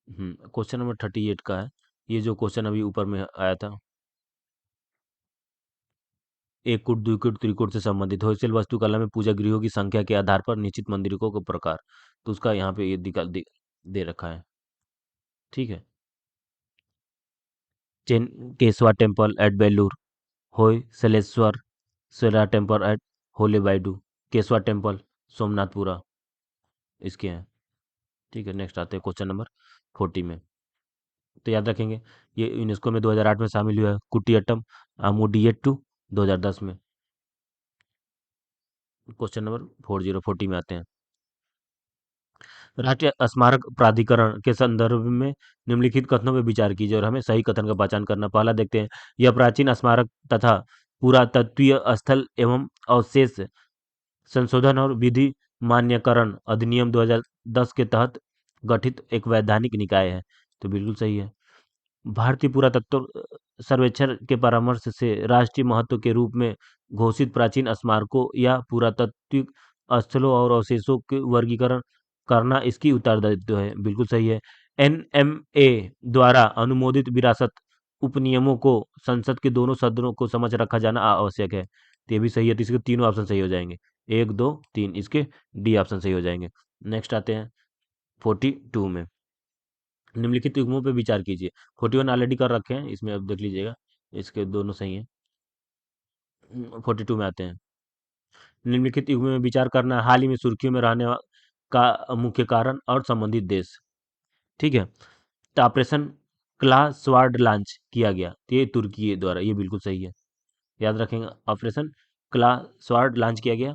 क्वेश्चन नंबर 38 का है ये जो क्वेश्चन अभी ऊपर में आया था। एक कूट, द्विकूट, त्रिकूट से संबंधित होलसेल वास्तुकला में पूजा गृहों की संख्या के आधार पर निश्चित मंदिरों को प्रकार, तो उसका यहाँ पे ये दे रखा है। ठीक है। चेन केशवा टेम्पल एट बेलूर, होयसलेश्वर सेरा temple at Halebidu, Keshava temple Somanathapura, इसके हैं। ठीक है। नेक्स्ट आते हैं क्वेश्चन नंबर 40 में। तो याद रखेंगे ये यूनेस्को में 2008 में शामिल हुआ है कुटियट्टम आमुडियट्टू 2010 में। क्वेश्चन नंबर 40 में आते हैं। राष्ट्रीय स्मारक प्राधिकरण के संदर्भ में निम्नलिखित कथनों पर विचार कीजिए और हमें सही कथन का पहचान करना। पहला देखते हैं। यह प्राचीन स्मारक तथा पुरातत्वीय स्थल एवं अवशेष संशोधन और विधि मान्यकरण अधिनियम 2010 के तहत गठित एक वैधानिक निकाय है, तो बिल्कुल सही है। भारतीय पुरातत्व सर्वेक्षण के परामर्श से राष्ट्रीय महत्व के रूप में घोषित प्राचीन स्मारकों या पुरातात्विक स्थलों और अवशेषों के वर्गीकरण करना इसकी उत्तरदायित्व है, बिल्कुल सही है। एनएमए द्वारा अनुमोदित विरासत उपनियमों को संसद के दोनों सदनों को समझ रखा जाना आवश्यक है, तो ये भी सही है। तो इसके तीनों ऑप्शन सही हो जाएंगे, एक दो तीन, इसके डी ऑप्शन सही हो जाएंगे। नेक्स्ट आते हैं 42 में। निम्नलिखित युग्मों पे विचार कीजिए। 41 ऑलरेडी कर रखे हैं, इसमें अब देख लीजिएगा, इसके दोनों सही हैं। 42 में आते हैं। निम्नलिखित युग्म में विचार करना है, हाल ही में सुर्खियों में रहने का मुख्य कारण और संबंधित देश। ठीक है, तो ऑपरेशन क्ला स्वाड लॉन्च किया गया, तो ये तुर्की द्वारा, ये बिल्कुल सही है, याद रखेंगे। ऑपरेशन क्ला स्वाड लॉन्च किया गया,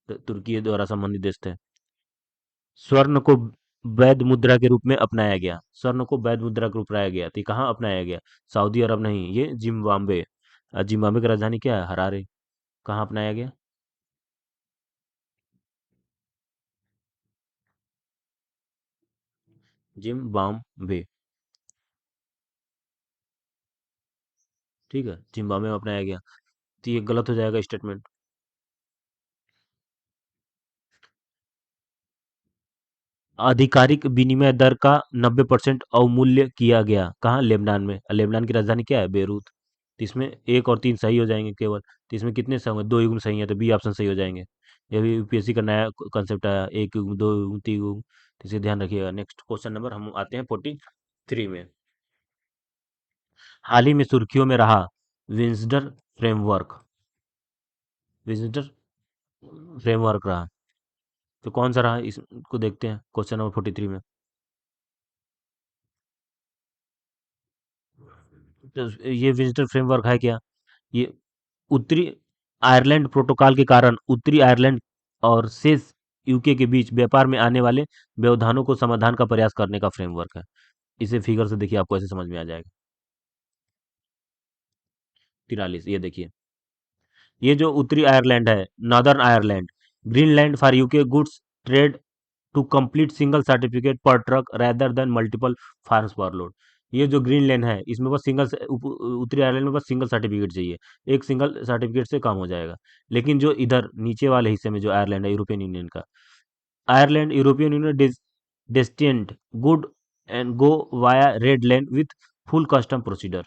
तो तुर्की द्वारा संबंधित देश थे। स्वर्ण को वैध मुद्रा के रूप में अपनाया गया, स्वर्ण को वैध मुद्रा के रूप में अपनाया गया, तो ये कहाँ अपनाया गया? सऊदी अरब नहीं, ये जिम्बाब्वे। जिम्बाब्वे की राजधानी क्या है? हरारे। कहाँ अपनाया गया? जिम्बाब्वे। ठीक है, जिम्बाब्वे में अपनाया गया, तो ये गलत हो जाएगा स्टेटमेंट। आधिकारिक विनिमय दर का 90% अवमूल्य किया गया, कहाँ? लेबनान में। लेबनान की राजधानी क्या है? बेरूत। तो इसमें एक और तीन सही हो जाएंगे केवल, तो इसमें कितने सही होंगे? दो युग्म सही है, तो बी ऑप्शन सही हो जाएंगे। ये भी यूपीएससी का नया कंसेप्ट आया, एक युग्म, दो युग्म, तीन युग्म, तो इसे ध्यान रखिएगा। नेक्स्ट क्वेश्चन नंबर हम आते हैं 43 में। हाल ही में सुर्खियों में रहा विंसडर फ्रेमवर्क, विंसडर फ्रेमवर्क रहा, तो कौन सा रहा? इसको देखते हैं क्वेश्चन नंबर 43 में। तो ये विंसडर फ्रेमवर्क है क्या? ये उत्तरी आयरलैंड प्रोटोकॉल के कारण उत्तरी आयरलैंड और शेष यूके के बीच व्यापार में आने वाले व्यवधानों को समाधान का प्रयास करने का फ्रेमवर्क है। इसे फिगर से देखिए, आपको ऐसे समझ में आ जाएगा। 43, ये देखिए, ये जो उत्तरी आयरलैंड है, Northern Ireland, Greenland for UK goods trade to complete single certificate पर truck rather than multiple forms पर लोड। ये जो ग्रीनलैंड है, इसमें बस उत्तरी आयरलैंड में बस सिंगल सर्टिफिकेट चाहिए, एक सिंगल सर्टिफिकेट से काम हो जाएगा। लेकिन जो इधर नीचे वाले हिस्से में जो आयरलैंड है, यूरोपियन यूनियन का, Ireland European Union destined good and go via red line with full custom procedure.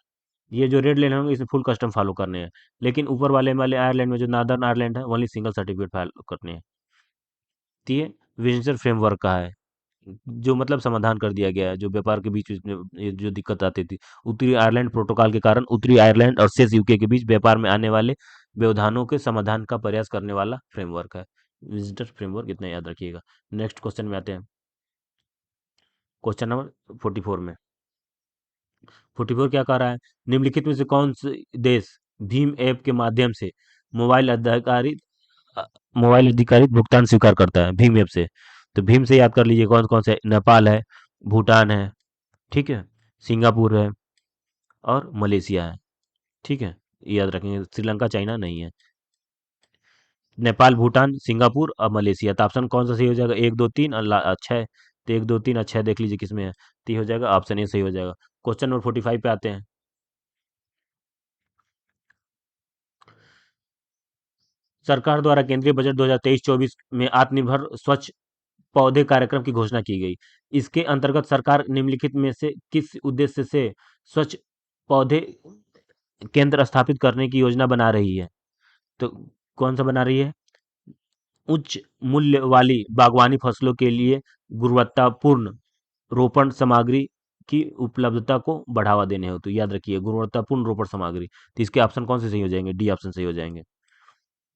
ये जो रेड लाइन होंगे, इसमें फुल कस्टम फॉलो करने हैं। लेकिन ऊपर वाले वाले आयरलैंड में, जो नॉर्दर्न आयरलैंड है, ओनली सिंगल सर्टिफिकेट फॉलो करने हैं। तो ये विंचर फ्रेमवर्क का है, जो मतलब समाधान कर दिया गया है, जो व्यापार के बीच में ये जो दिक्कत आती थी, उत्तरी आयरलैंड प्रोटोकॉल के कारण उत्तरी आयरलैंड और शेष यूके के बीच व्यापार में आने वाले व्यवधानों के समाधान का प्रयास करने वाला फ्रेमवर्क है, विजिटर फ्रेमवर्क, इतना याद रखिएगा। नेक्स्ट क्वेश्चन में आते हैं, क्वेश्चन नंबर 44 में। 44 क्या कह रहा है? निम्नलिखित में से कौन से देश भीम ऐप के माध्यम से मोबाइल आधारित अ, मोबाइल आधारित भुगतान स्वीकार करता है भीम ऐप से? तो भीम से याद कर लीजिए कौन कौन से। नेपाल है, भूटान है, ठीक है, सिंगापुर है, और मलेशिया है। ठीक है, ये याद रखेंगे, श्रीलंका चाइना नहीं है। नेपाल, भूटान, सिंगापुर और मलेशिया, तो ऑप्शन कौन सा सही हो जाएगा? एक दो तीन और अच्छा है, तो एक दो तीन अच्छा है, देख लीजिए किसमें है, तो ये हो जाएगा ऑप्शन ए सही हो जाएगा। क्वेश्चन नंबर 45 पे आते हैं। सरकार द्वारा केंद्रीय बजट 2023-24 में आत्मनिर्भर स्वच्छ पौधे कार्यक्रम की घोषणा की गई। इसके अंतर्गत सरकार निम्नलिखित में से किस उद्देश्य से स्वच्छ पौधे केंद्र स्थापित करने की योजना बना रही है? तो कौन सा बना रही है? उच्च मूल्य वाली बागवानी फसलों के लिए गुणवत्तापूर्ण रोपण सामग्री की उपलब्धता को बढ़ावा देने हो, तो याद रखिए गुणवत्तापूर्ण रोपण सामग्री, तो इसके ऑप्शन कौन से सही हो जाएंगे? डी ऑप्शन सही हो जाएंगे।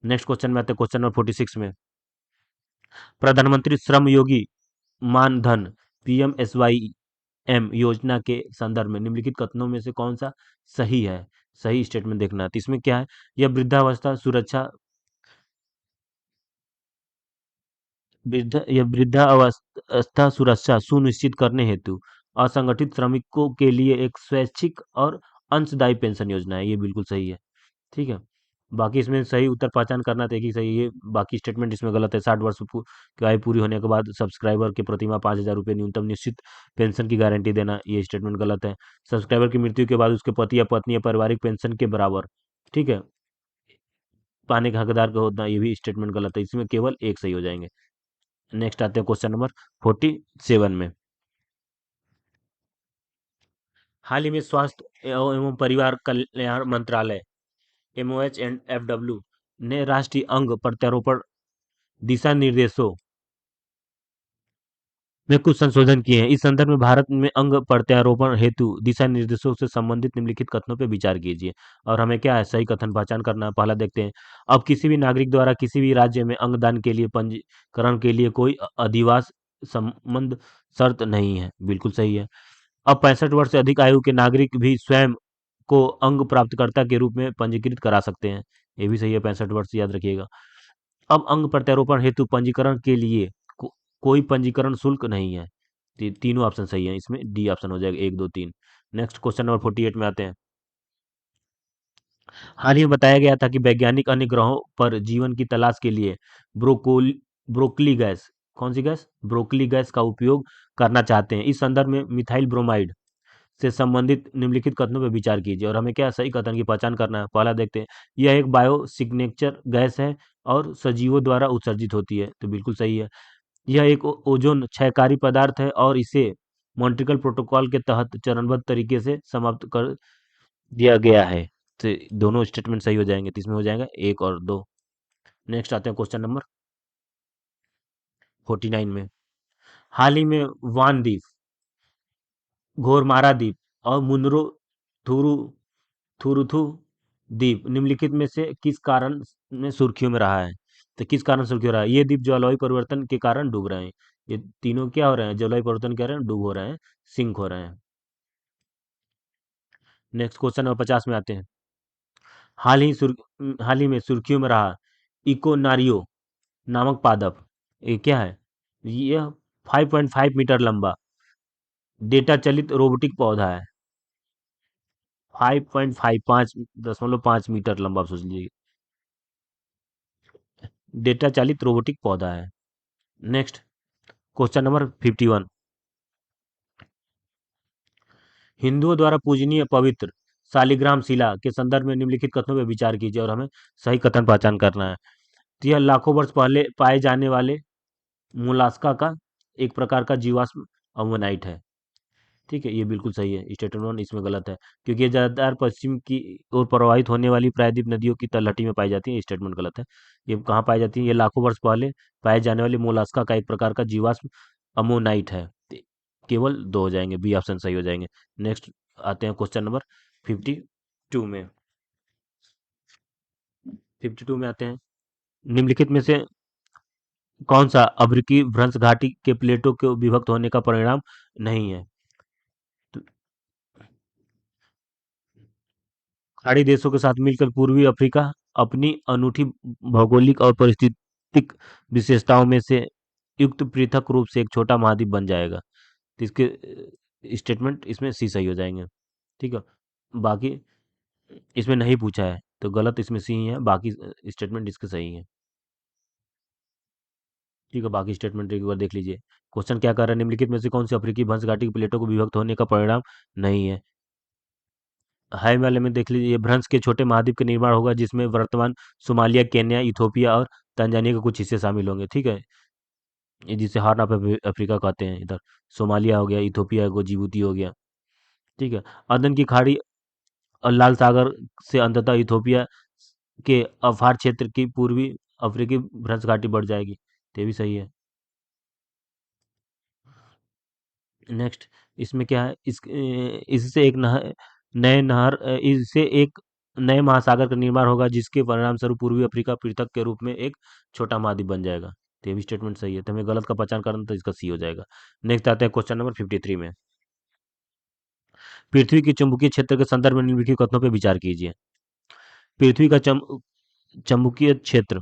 नेक्स्ट क्वेश्चन में आते हैं, क्वेश्चन नंबर 46 में। प्रधानमंत्री श्रम योगी मानधन पीएमएसवाई योजना के संदर्भ में निम्नलिखित कथनों में से कौन सा सही है? सही स्टेटमेंट देखना है, तो इसमें क्या है? यह वृद्धावस्था सुरक्षा, वृद्धावस्था सुरक्षा सुनिश्चित करने हेतु असंगठित श्रमिकों के लिए एक स्वैच्छिक और अंशदायी पेंशन योजना है, ये बिल्कुल सही है। ठीक है, बाकी इसमें सही उत्तर पहचान करना था कि सही, ये बाकी स्टेटमेंट इसमें गलत है। 60 वर्ष की आयु पूरी होने के बाद सब्सक्राइबर के प्रतिमाह 5,000 रुपये न्यूनतम निश्चित पेंशन की गारंटी देना, ये स्टेटमेंट गलत है। सब्सक्राइबर की मृत्यु के बाद उसके पति या पत्नी या पारिवारिक पेंशन के बराबर, ठीक है, पाने के हकदार का होना, ये भी स्टेटमेंट गलत है। इसमें केवल एक सही हो जाएंगे। नेक्स्ट आते हैं क्वेश्चन नंबर 47 में। हाल ही में स्वास्थ्य एवं परिवार कल्याण मंत्रालय MOH&FW ने राष्ट्रीय अंग प्रत्यारोपण दिशा निर्देशों में कुछ संशोधन किए हैं। इस संदर्भ में भारत में अंग प्रत्यारोपण हेतु दिशा निर्देशों से संबंधित निम्नलिखित कथनों पर विचार कीजिए। और हमें क्या है, सही कथन पहचान करना है। पहला देखते हैं। अब किसी भी नागरिक द्वारा किसी भी राज्य में अंगदान के लिए पंजीकरण के लिए कोई अधिवास संबंध शर्त नहीं है। बिल्कुल सही है। अब 65 वर्ष से अधिक आयु के नागरिक भी स्वयं को अंग प्राप्तकर्ता के रूप में पंजीकृत करा सकते हैं। ये भी सही है, 65 वर्ष याद रखिएगा। अब अंग प्रत्यारोपण हेतु पंजीकरण के लिए कोई पंजीकरण शुल्क नहीं है। तीनों ऑप्शन सही है, इसमें डी ऑप्शन हो जाएगा, 1 2 3। नेक्स्ट क्वेश्चन नंबर 48 में आते हैं। हाल ही में बताया गया था कि वैज्ञानिक अन्य ग्रहों पर जीवन की तलाश के लिए ब्रोकोल ब्रोकली गैस, कौन सी गैस, ब्रोकली गैस का उपयोग करना चाहते हैं। इस संदर्भ में मिथाइल ब्रोमाइड से संबंधित निम्नलिखित कथनों पर विचार कीजिए। और हमें क्या सही कथन की पहचान करना है। पहला देखते हैं। यह एक बायो सिग्नेचर गैस है और सजीवों द्वारा उत्सर्जित होती है, तो बिल्कुल सही है। यह एक ओजोन क्षयकारी पदार्थ है और इसे मॉन्ट्रियल प्रोटोकॉल के तहत चरणबद्ध तरीके से समाप्त कर दिया गया है। तो दोनों स्टेटमेंट सही हो जाएंगे, तो इसमें हो जाएगा 1 और 2। नेक्स्ट आते हैं क्वेश्चन नंबर 49 में। हाल ही में वान द्वीप, घोरमारा द्वीप और मुनरो थुरु थुरुथु द्वीप निम्नलिखित में से किस कारण में सुर्खियों में रहा है। तो किस कारण सुर्खियों में रहा है? ये द्वीप जलवायु परिवर्तन के कारण डूब रहे हैं। ये तीनों क्या हो रहे हैं, जलवायु परिवर्तन के कारण डूब हो रहे हैं, सिंक हो रहे हैं। नेक्स्ट क्वेश्चन नंबर 50 में आते हैं। हाल ही में सुर्खियों में रहा इकोनारियो नामक पादप, ये क्या है? यह 5.5 मीटर लंबा डेटा चलित रोबोटिक पौधा है। 5.5, 5.5 मीटर लंबा, आप सोच लीजिए। डेटा चालित रोबोटिक पौधा है। Next question number 51। हिंदुओं द्वारा पूजनीय पवित्र शालिग्राम शिला के संदर्भ में निम्नलिखित कथनों पर विचार कीजिए। और हमें सही कथन पहचान करना है। तो यह लाखों वर्ष पहले पाए जाने वाले मोलास्का का एक प्रकार का जीवाश्म अमोनाइट है। ठीक है, ये बिल्कुल सही है। स्टेटमेंट इसमें गलत है, क्योंकि ये ज्यादातर पश्चिम की ओर प्रवाहित होने वाली प्रायद्वीप नदियों की तलहटी में पाई जाती है। स्टेटमेंट गलत है। ये कहाँ पाई जाती है? ये लाखों वर्ष पहले पाए जाने वाली मोलास्का का एक प्रकार का जीवाश्म अमोनाइट है। केवल दो हो जाएंगे, बी ऑप्शन सही हो जाएंगे। नेक्स्ट आते हैं क्वेश्चन नंबर 52 में। 52 में आते हैं। निम्नलिखित में से कौन सा अफ्रीकी भ्रंश घाटी के प्लेटों के विभक्त होने का परिणाम नहीं है? तो खाड़ी देशों के साथ मिलकर पूर्वी अफ्रीका अपनी अनूठी भौगोलिक और पारिस्थितिक विशेषताओं में से युक्त पृथक रूप से एक छोटा महाद्वीप बन जाएगा। तो इसके स्टेटमेंट इसमें सी सही हो जाएंगे। ठीक है। बाकी इसमें नहीं पूछा है, तो गलत इसमें सी ही है, बाकी स्टेटमेंट इसके सही है। ठीक है, बाकी स्टेटमेंट एक बार देख लीजिए। क्वेश्चन क्या कर रहा है? निम्नलिखित में से कौन सी अफ्रीकी भंश घाटी की प्लेटों को विभक्त होने का परिणाम नहीं है? हाई वाले में देख लीजिए, भ्रंश के छोटे महाद्वीप का निर्माण होगा जिसमें वर्तमान सोमालिया, केन्या, इथोपिया और तंजानिया के कुछ हिस्से शामिल होंगे। ठीक है, ये जिसे हॉर्न ऑफ अफ्रीका कहते हैं। इधर सोमालिया हो गया, इथोपिया हो, जिबूती हो गया। ठीक है। अदन की खाड़ी और लाल सागर से अंततः इथोपिया के अफार क्षेत्र की पूर्वी अफ्रीकी भ्रंश घाटी बढ़ जाएगी। तो ये भी सही है। नेक्स्ट इसमें क्या है, इससे एक नहर नए नहर इससे एक नए महासागर का निर्माण होगा जिसके परिणाम स्वरूप पूर्वी अफ्रीका पृथक के रूप में एक छोटा महाद्वीप बन जाएगा। तो ये भी स्टेटमेंट सही है। तो हमें गलत का पहचान करना, तो इसका सी हो जाएगा। नेक्स्ट आते हैं क्वेश्चन नंबर 53 में। पृथ्वी के चुंबकीय क्षेत्र के संदर्भ में निम्नलिखित कथनों पर विचार कीजिए। पृथ्वी का चुंबकीय क्षेत्र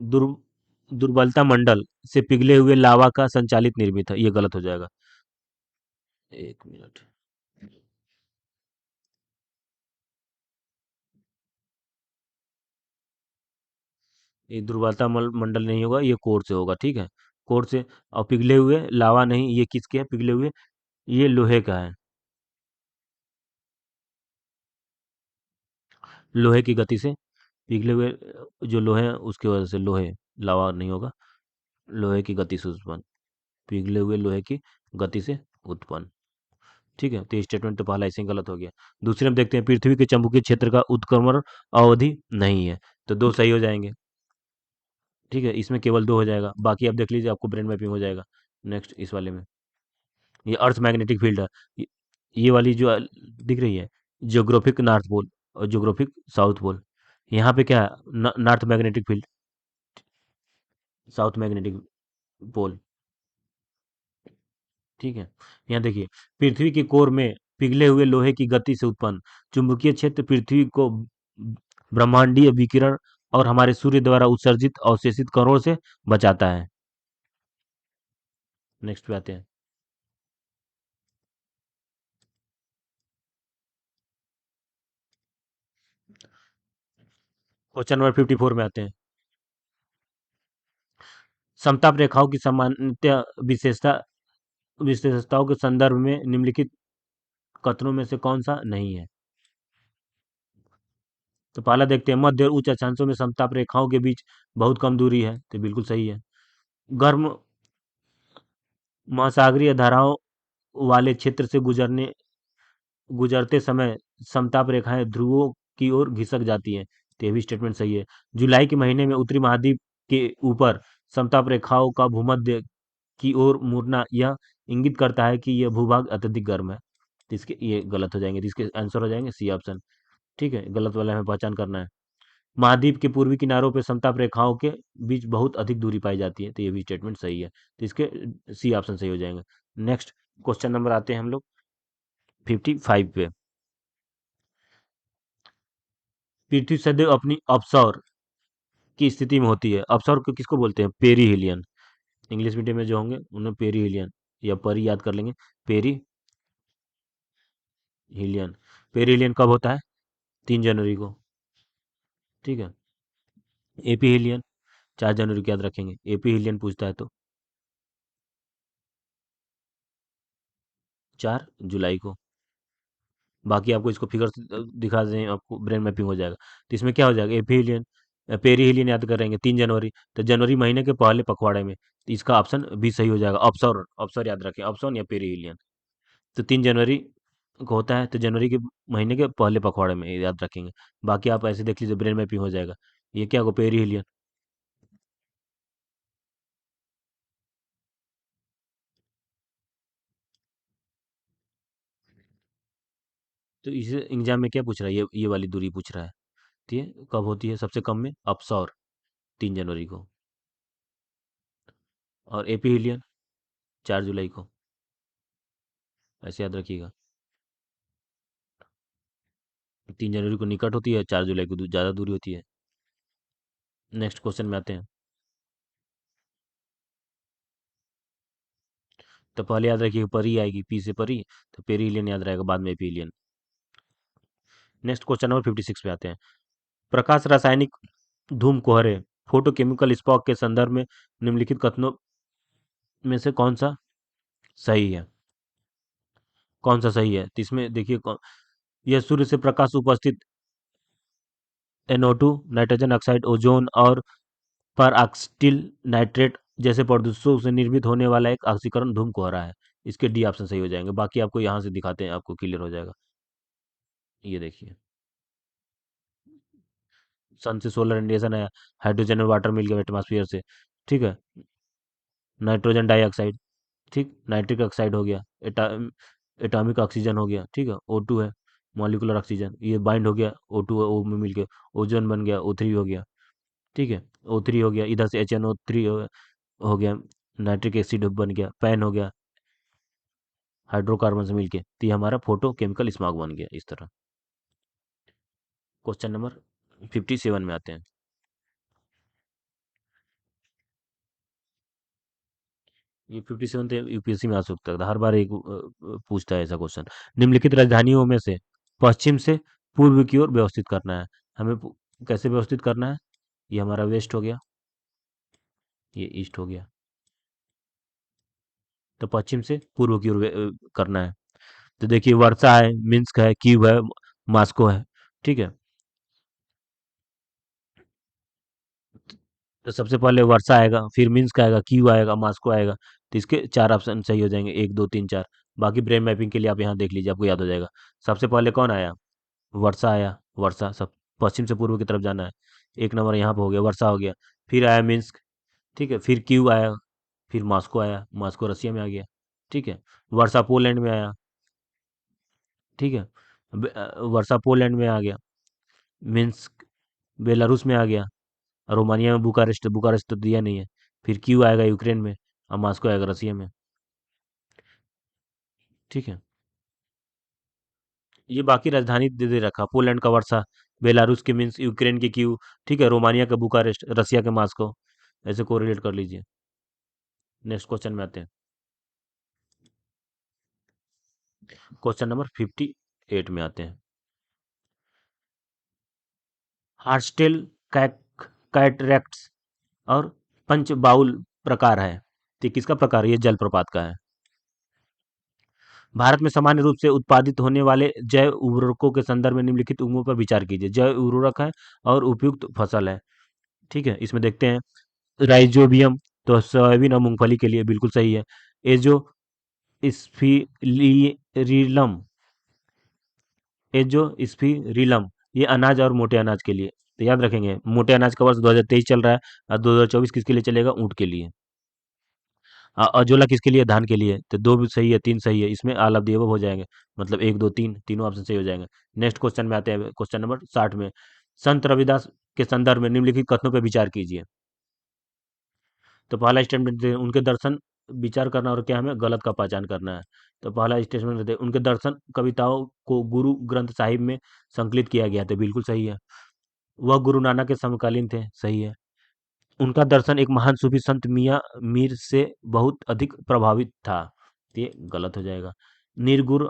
दुर दुर्बलता मंडल से पिघले हुए लावा का संचालित निर्मित है। ये गलत हो जाएगा। 1 मिनट। ये दुर्वाता मंडल नहीं होगा, ये कोर से होगा। ठीक है, कोर से। और पिघले हुए लावा नहीं, ये किसके है पिघले हुए? ये लोहे का है। लोहे की गति से पिघले हुए जो लोहे हैं उसकी वजह से लोहे, लावा नहीं होगा। लोहे की गति से उत्पन्न, पिघले हुए लोहे की गति से उत्पन्न। ठीक है, तो ये स्टेटमेंट तो पहला ऐसे ही गलत हो गया। दूसरे हम देखते हैं, पृथ्वी के चुंबकीय क्षेत्र का उत्क्रमण अवधि नहीं है। तो दो सही हो जाएंगे। ठीक है, इसमें केवल दो हो जाएगा, बाकी आप देख लीजिए, आपको ब्रेन मैपिंग हो जाएगा। नेक्स्ट इस वाले में, ये अर्थ मैग्नेटिक फील्ड है। ये ये वाली जो दिख रही है, ज्योग्राफिक नॉर्थ पोल और ज्योग्राफिक साउथ पोल। यहाँ पे क्या है, north magnetic field, south magnetic pole. ठीक है, यहाँ देखिए, पृथ्वी के कोर में पिघले हुए लोहे की गति से उत्पन्न चुंबकीय क्षेत्र पृथ्वी को ब्रह्मांडीय विकिरण और हमारे सूर्य द्वारा उत्सर्जित अवशेषित कणों से बचाता है। नेक्स्ट पे आते हैं। क्वेश्चन नंबर 54 में आते हैं। समताप रेखाओं की सामान्यतः विशेषताओं के संदर्भ में निम्नलिखित कथनों में से कौन सा नहीं है? तो पहला देखते हैं, मध्य और उच्च अक्षांशों में समताप रेखाओं के बीच बहुत कम दूरी है, तो बिल्कुल सही है। गर्म महासागरीय धाराओं वाले क्षेत्र से गुजरते समय समताप रेखाएं ध्रुवों की ओर घिसक जाती हैं, तो ये भी स्टेटमेंट सही है। जुलाई के महीने में उत्तरी महाद्वीप के ऊपर समताप रेखाओं का भूमध्य की ओर मुड़ना यह इंगित करता है कि यह भूभाग अत्यधिक गर्म है, तो इसके ये गलत हो जाएंगे, तो इसके आंसर हो जाएंगे सी ऑप्शन। ठीक है, गलत वाला हमें पहचान करना है। महाद्वीप के पूर्वी किनारों पर समताप रेखाओं के बीच बहुत अधिक दूरी पाई जाती है, तो ये भी स्टेटमेंट सही है, तो इसके सी ऑप्शन सही हो जाएंगे। नेक्स्ट क्वेश्चन नंबर आते हैं हम लोग 55 पे। पृथ्वी सदैव अपनी अपसौर की स्थिति में होती है, अपसौर को किसको बोलते हैं? पेरीहिलियन। इंग्लिश मीडियम में जो होंगे उन्हें पेरीहिलियन या परी याद कर लेंगे, पेरीहिलियन। पेरीहिलियन कब होता है? 3 जनवरी को। ठीक है, एपीहिलियन 4 जनवरी को याद रखेंगे, एपीहिलियन पूछता है तो 4 जुलाई को। बाकी आपको इसको फिगर से दिखा दें, आपको ब्रेन मैपिंग हो जाएगा। तो इसमें क्या हो जाएगा, एपीहिलियन पेरीहिलियन याद करेंगे 3 जनवरी, तो जनवरी महीने के पहले पखवाड़े में, तो इसका ऑप्शन भी सही हो जाएगा, ऑप्शन ऑप्शन याद रखें, ऑप्शन या पेरीहिलियन। तो 3 जनवरी को होता है, तो जनवरी के महीने के पहले पखवाड़े में, ये याद रखेंगे। बाकी आप ऐसे देख लीजिए, ब्रेन मैपिंग हो जाएगा। ये क्या होगा, पेरीहिलियन। तो इसे एग्जाम में क्या पूछ रहा है, ये वाली दूरी पूछ रहा है। ठीक है, कब होती है सबसे कम में, अपसौर 3 जनवरी को। और एपीहिलियन 4 जुलाई को, ऐसे याद रखिएगा। 3 जनवरी को निकट होती है, 4 जुलाई को ज़्यादा दूरी होती है। नेक्स्ट क्वेश्चन में आते हैं। तो पहले याद रखिए, परी आएगी, पी से परी, तो पेरीहिलियन याद रहेगा, बाद में एपीहिलियन। नेक्स्ट क्वेश्चन नंबर 56 पे आते हैं। प्रकाश रासायनिक धूम कोहरे फोटोकेमिकल स्पॉक के संदर्भ में निम्नलिखित कथनों में से कौन सा सही है? कौन सा सही है, तो इसमें देखिए, यह सूर्य से प्रकाश उपस्थित NO2 नाइट्रोजन ऑक्साइड, ओजोन और पर ऑक्सीटिल नाइट्रेट जैसे प्रदूषकों से निर्मित होने वाला एक ऑक्सीकरण धूम कोहरा है। इसके डी ऑप्शन सही हो जाएंगे, बाकी आपको यहाँ से दिखाते हैं, आपको क्लियर हो जाएगा। ये देखिए, सन से सोलर रेडिएशन है, हाइड्रोजन और वाटर मिल गया एटमॉस्फेयर से। ठीक है, नाइट्रोजन डाइऑक्साइड, ठीक, नाइट्रिक ऑक्साइड हो गया, एटॉमिक ऑक्सीजन हो गया, ठीक है, O2 है, मॉलिक्यूलर ऑक्सीजन, ये बाइंड हो गया O2 O में मिल के, ओजोन बन गया, O3 हो गया। ठीक है, O3 हो गया, इधर से HNO3 हो गया, नाइट्रिक एसिड बन गया, पैन हो गया, हाइड्रोकार्बन से मिलके, तो ये हमारा फोटो केमिकल स्मॉग बन गया इस तरह। क्वेश्चन नंबर 57 में आते हैं। ये 57 तो यूपीएससी में आ सकता था, हर बार एक पूछता है ऐसा क्वेश्चन। निम्नलिखित राजधानियों में से पश्चिम से पूर्व की ओर व्यवस्थित करना है, हमें कैसे व्यवस्थित करना है? ये हमारा वेस्ट हो गया, ये ईस्ट हो गया, तो पश्चिम से पूर्व की ओर करना है। तो देखिए, वर्षा है, मिन्स्क है, कीव है, मास्को है। ठीक है, तो सबसे पहले वर्षा आएगा, फिर मिन्स्क आएगा, कीव आएगा, मास्को आएगा, तो इसके 4 ऑप्शन सही हो जाएंगे, 1 2 3 4। बाकी ब्रेन मैपिंग के लिए आप यहाँ देख लीजिए, आपको याद हो जाएगा। सबसे पहले कौन आया? वर्षा आया, वर्षा सब पश्चिम से पूर्व की तरफ जाना है, 1 नंबर यहाँ पे हो गया, वर्षा हो गया। फिर आया मिन्स्क, ठीक है, फिर क्यू आया, फिर मॉस्को आया, मॉस्को रसिया में आ गया। ठीक है, वर्षा पोलैंड में आया। ठीक है, वर्षा पोलैंड में आ गया। मिन्स्क बेलारूस में आ गया। और रोमानिया में बुकारेस्ट, बुकारेस्ट तो दिया नहीं है। फिर क्यू आएगा यूक्रेन में, और मॉस्को आएगा रसिया में। ठीक है, ये बाकी राजधानी दे दे रखा, पोलैंड का वर्षा, बेलारूस के मिन्स्क, यूक्रेन के क्यू, ठीक है, रोमानिया का बुकारेस्ट, रसिया के मॉस्को। ऐसे कोरिलेट कर लीजिए। नेक्स्ट क्वेश्चन में आते हैं। क्वेश्चन नंबर 58 में आते हैं। हार्स्टेल कैट कैटरेक्ट्स और पंच बाउल प्रकार है, तो किसका प्रकार है? ये जलप्रपात का है। भारत में सामान्य रूप से उत्पादित होने वाले जैव उर्वरकों के संदर्भ में निम्नलिखित उर्वरकों पर विचार कीजिए। जैव उर्वरक है और उपयुक्त फसल है। ठीक है, इसमें देखते हैं। राइजोबियम, तो सोयाबीन और मूंगफली के लिए बिल्कुल सही है। एजो स्फिरिलम, एजो स्फिरिलम, ये अनाज और मोटे अनाज के लिए। तो याद रखेंगे, मोटे अनाज का वर्ष 2023 चल रहा है, और 2024 किसके लिए चलेगा? ऊँट के लिए। अजोला किसके लिए? धान के लिए। तो दो भी सही है, तीन सही है, इसमें ऑल ऑफ द अबव हो जाएंगे। मतलब एक दो तीन, तीनों ऑप्शन सही हो जाएंगे। नेक्स्ट क्वेश्चन में आते हैं, क्वेश्चन नंबर 60 में। संत रविदास के संदर्भ में निम्नलिखित कथनों पर विचार कीजिए। तो पहला स्टेटमेंट, उनके दर्शन, विचार करना और क्या हमें गलत का पहचान करना है। तो पहला स्टेटमेंट रहते हैं, उनके दर्शन कविताओं को गुरु ग्रंथ साहिब में संकलित किया गया था, बिल्कुल सही है। वह गुरु नानक के समकालीन थे, सही है। उनका दर्शन एक महान सूफी संत मियाँ मीर से बहुत अधिक प्रभावित था, ये गलत हो जाएगा। निर्गुण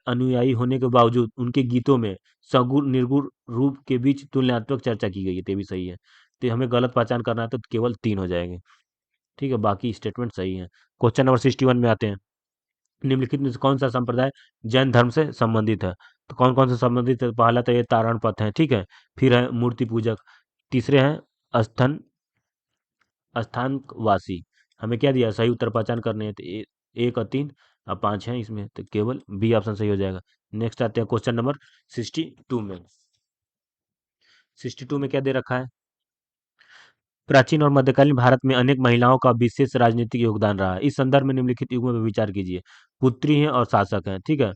अनुयायी होने के बावजूद उनके गीतों में सगुण निर्गुण रूप के बीच तुलनात्मक चर्चा की गई है, ये भी सही है। तो हमें गलत पहचान करना है, तो केवल तीन हो जाएंगे। ठीक है, बाकी स्टेटमेंट सही है। क्वेश्चन नंबर 61 में आते हैं। निम्नलिखित में से कौन सा संप्रदाय जैन धर्म से संबंधित है? तो कौन कौन से संबंधित है? पहला तो ये तारण पथ है, ठीक है। फिर है मूर्ति पूजक। तीसरे हैं स्थानवासी। हमें क्या दिया? सही उत्तर पहचान करने हैं, तो एक और तीन और पाँच हैं इसमें, तो केवल बी ऑप्शन सही हो जाएगा। नेक्स्ट आते हैं क्वेश्चन नंबर 62 में। 62 में क्या दे रखा है? प्राचीन और मध्यकालीन भारत में अनेक महिलाओं का विशेष राजनीतिक योगदान रहा है। इस संदर्भ में निम्नलिखित युगों पर विचार कीजिए। पुत्री हैं और शासक हैं, ठीक है।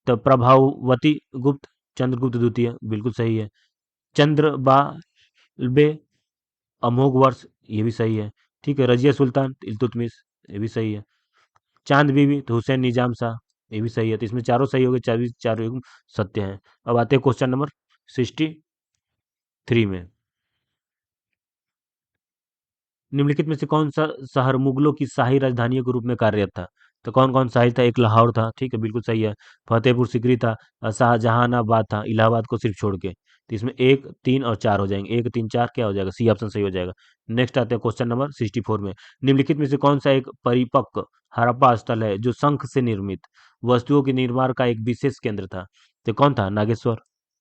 तो प्रभावती गुप्त, चंद्रगुप्त द्वितीय, बिल्कुल सही है। चंद्रबाल्बे, अमोघ वर्ष, ये भी सही है। ठीक है, रजिया सुल्तान, इल्तुतमिश, ये भी सही है। चांद बीबी, तो हुसैन निजाम शाह, ये भी सही है। तो इसमें चारों सही हो गए, चारों युग सत्य हैं। अब आते हैं क्वेश्चन नंबर 63 में। निम्नलिखित में से कौन सा शहर मुगलों की शाही राजधानी के रूप में कार्यरत था? तो कौन कौन शाही था? एक लाहौर था, ठीक है, बिल्कुल सही है। फतेहपुर सीकरी था, और शाहजहानाबाद था, इलाहाबाद को सिर्फ छोड़ के। तो इसमें एक तीन और चार हो जाएंगे, एक तीन चार क्या हो जाएगा? सी ऑप्शन सही हो जाएगा। नेक्स्ट आते हैं क्वेश्चन नंबर 64 में। निम्नलिखित में से कौन सा एक परिपक्व हड़प्पा स्थल है जो शंख से निर्मित वस्तुओं के निर्माण का एक विशेष केंद्र था? तो कौन था? नागेश्वर।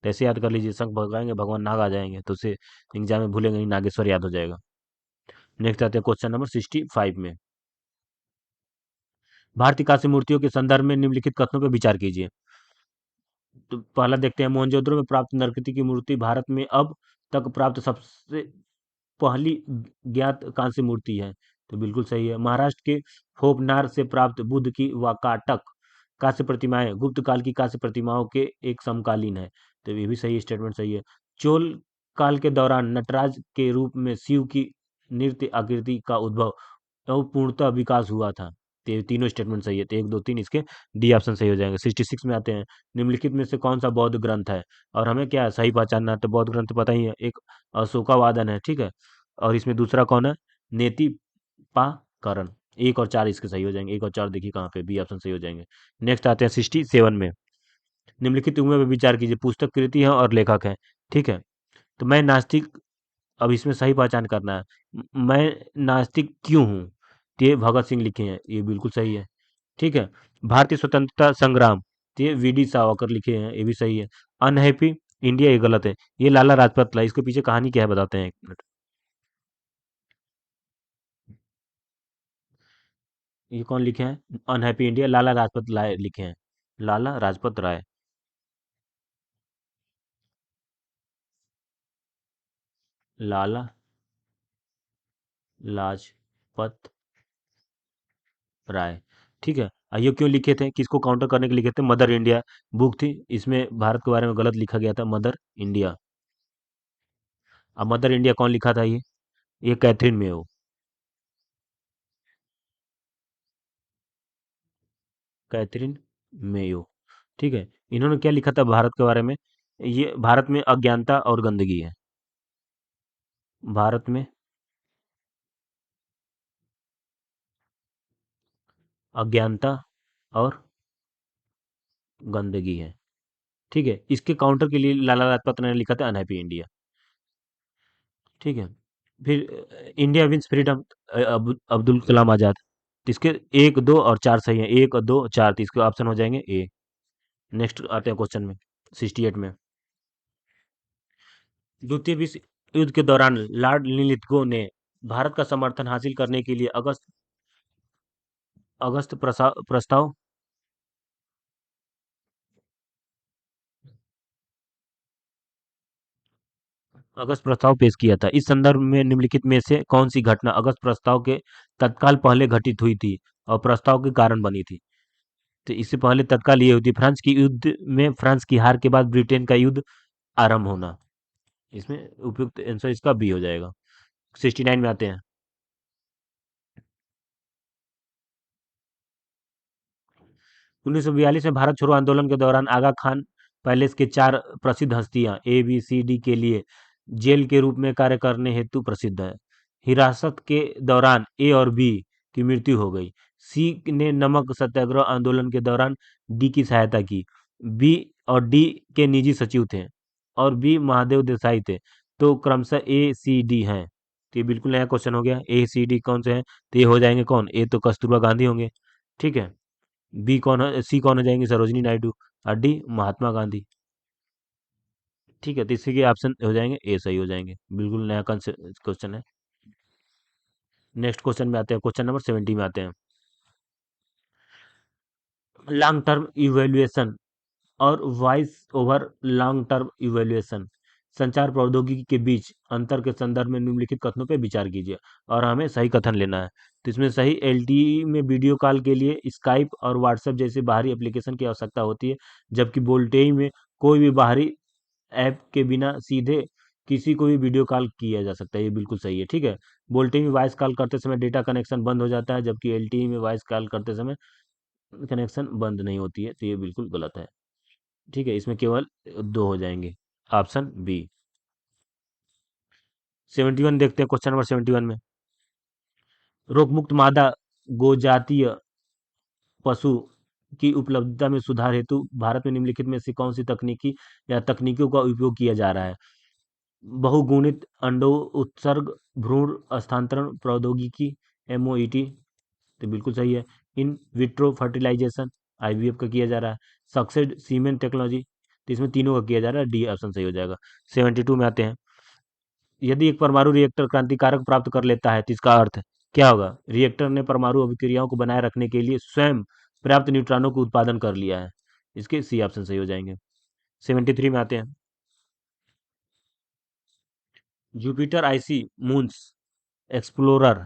तो ऐसे याद कर लीजिए, शंख भगाएंगे भगवान नाग आ जाएंगे, तो उसे एग्जाम में भूलेंगे नहीं, नागेश्वर याद हो जाएगा। नेक्स्ट आते हैं क्वेश्चन नंबर 65 में। भारतीय कांस्य मूर्तियों के संदर्भ में निम्नलिखित कथनों पर विचार कीजिए। तो पहला देखते हैं, मोहनजोदड़ो में प्राप्त नरकृति की मूर्ति भारत में अब तक प्राप्त सबसे पहली ज्ञात कांस्य मूर्ति है, तो बिल्कुल सही है। महाराष्ट्र के होपनार से प्राप्त बुद्ध की वाकाटक कांस्य प्रतिमाएं गुप्त काल की कांस्य प्रतिमाओं के एक समकालीन है, तो ये भी सही स्टेटमेंट सही है। चोल काल के दौरान नटराज के रूप में शिव की नृत्य आकृति का उद्भव और पूर्णतः विकास हुआ था। तो ये तीनों स्टेटमेंट सही है, तो एक दो तीन इसके डी ऑप्शन सही हो जाएंगे। 66 में आते हैं। निम्नलिखित में से कौन सा बौद्ध ग्रंथ है? और हमें क्या है? सही पहचानना है। तो बौद्ध ग्रंथ पता ही है, एक अशोकावादन है, ठीक है। और इसमें दूसरा कौन है? नेति पाकरण। एक और चार इसके सही हो जाएंगे, एक और चार देखिए कहाँ पे, बी ऑप्शन सही हो जाएंगे। नेक्स्ट आते हैं 67 में। निम्नलिखित युग्म में विचार कीजिए। पुस्तक कृति है और लेखक है, ठीक है। तो मैं नास्तिक, अब इसमें सही पहचान करना है। मैं नास्तिक क्यों हूँ? तो ये भगत सिंह लिखे हैं, ये बिल्कुल सही है, ठीक है। भारतीय स्वतंत्रता संग्राम, तो ये वी डी सावरकर लिखे हैं, ये भी सही है। अनहैप्पी इंडिया, ये गलत है। ये लाला राजपत राय, इसके पीछे कहानी क्या है बताते हैं, एक मिनट। ये कौन लिखे हैं? अनहैप्पी इंडिया, लाला राजपत राय लिखे हैं, लाला राजपत राय। लाला पत राय। ठीक है। ये क्यों लिखे थे, किसको काउंटर करने के लिए लिखे थे? मदर इंडिया बुक थी, इसमें भारत के बारे में गलत लिखा गया था, मदर इंडिया। अब मदर इंडिया कौन लिखा था ये कैथरीन मेयो। Catherine Mayo. ठीक है। इन्होंने क्या लिखा था भारत के बारे में? ये भारत में अज्ञानता और गंदगी है। भारत में अज्ञानता और गंदगी है। ठीक है। इसके काउंटर के लिए लाला लाजपत राय ने लिखा था अनहैप्पी इंडिया। ठीक है। फिर India wins freedom, Abdul Kalam Azad. तो इसके एक दो और चार सही है, एक दो चार, तो इसके ऑप्शन हो जाएंगे ए। नेक्स्ट आते हैं क्वेश्चन में, 68 में। द्वितीय विश्व युद्ध के दौरान लॉर्ड लिलिथगो ने भारत का समर्थन हासिल करने के लिए अगस्त प्रस्ताव अगस्त प्रस्ताव पेश किया था। इस संदर्भ में निम्नलिखित में से कौन सी घटना अगस्त प्रस्ताव के तत्काल पहले घटित हुई थी और प्रस्ताव के कारण बनी थी? तो इससे पहले तत्काल ये हुई थी, फ्रांस की युद्ध में फ्रांस की हार के बाद ब्रिटेन का युद्ध आरंभ होना। इसमें उपयुक्त आंसर इसका बी हो जाएगा। 69 में आते हैं। 1942 में भारत छोड़ो आंदोलन के दौरान आगा खान पैलेस के चार प्रसिद्ध हस्तियां ए बी सी डी के लिए जेल के रूप में कार्य करने हेतु प्रसिद्ध है। हिरासत के दौरान ए और बी की मृत्यु हो गई। सी ने नमक सत्याग्रह आंदोलन के दौरान डी की सहायता की। बी और डी के निजी सचिव थे और बी महादेव देसाई थे। तो क्रमशः ए सी डी हैं। तो ये बिल्कुल नया क्वेश्चन हो गया, ए सी डी कौन से हैं? तो ये हो जाएंगे कौन, ए तो कस्तूरबा गांधी होंगे। ठीक है। बी कौन है, सी कौन हो जाएंगे? सरोजिनी नायडू। और डी महात्मा गांधी। ठीक है। तो इसी के ऑप्शन हो जाएंगे ए सही हो जाएंगे, बिल्कुल नया क्वेश्चन है। नेक्स्ट क्वेश्चन में आते हैं, क्वेश्चन नंबर 70 में आते हैं। लॉन्ग टर्म इवेल्युएशन और voice over long term evaluation, संचार प्रौद्योगिकी के बीच अंतर के संदर्भ में निम्नलिखित कथनों पर विचार कीजिए और हमें सही कथन लेना है। तो इसमें सही, एलटीई में वीडियो कॉल के लिए स्काइप और व्हाट्सएप जैसे बाहरी एप्लीकेशन की आवश्यकता होती है, जबकि वोल्टेई में कोई भी बाहरी ऐप के बिना सीधे किसी को भी वीडियो कॉल किया जा सकता है। ये बिल्कुल सही है। ठीक है। वोल्टेई में वॉइस कॉल करते समय डेटा कनेक्शन बंद हो जाता है, जबकि एलटीई में वॉइस कॉल करते समय कनेक्शन बंद नहीं होती है। तो ये बिल्कुल गलत है। ठीक है। इसमें केवल दो हो जाएंगे, ऑप्शन बी। 71 देखते हैं, क्वेश्चन नंबर 71 में। रोगमुक्त मादा गोजातीय पशु की उपलब्धता में सुधार हेतु भारत में निम्नलिखित में से कौन सी तकनीकी या तकनीकों का उपयोग किया जा रहा है? बहुगुणित अंडो उत्सर्ग भ्रूण स्थानांतरण प्रौद्योगिकी, एमओईटी। तो बिल्कुल सही है। इन विट्रो फर्टिलाइजेशन, आईवीएफ का किया जा रहा है। Succeed cement technology. तो इसमें तीनों का किया जा रहा है, डी ऑप्शन सही हो जाएगा। 72 में आते हैं। यदि एक परमाणु रिएक्टर क्रांतिकारक प्राप्त कर लेता है तो इसका अर्थ क्या होगा? रिएक्टर ने परमाणु अभिक्रियाओं को बनाए रखने के लिए स्वयं पर्याप्त न्यूट्रॉनों को उत्पादन कर लिया है। इसके सी ऑप्शन सही हो जाएंगे। 73 में आते हैं। Jupiter IC moons explorer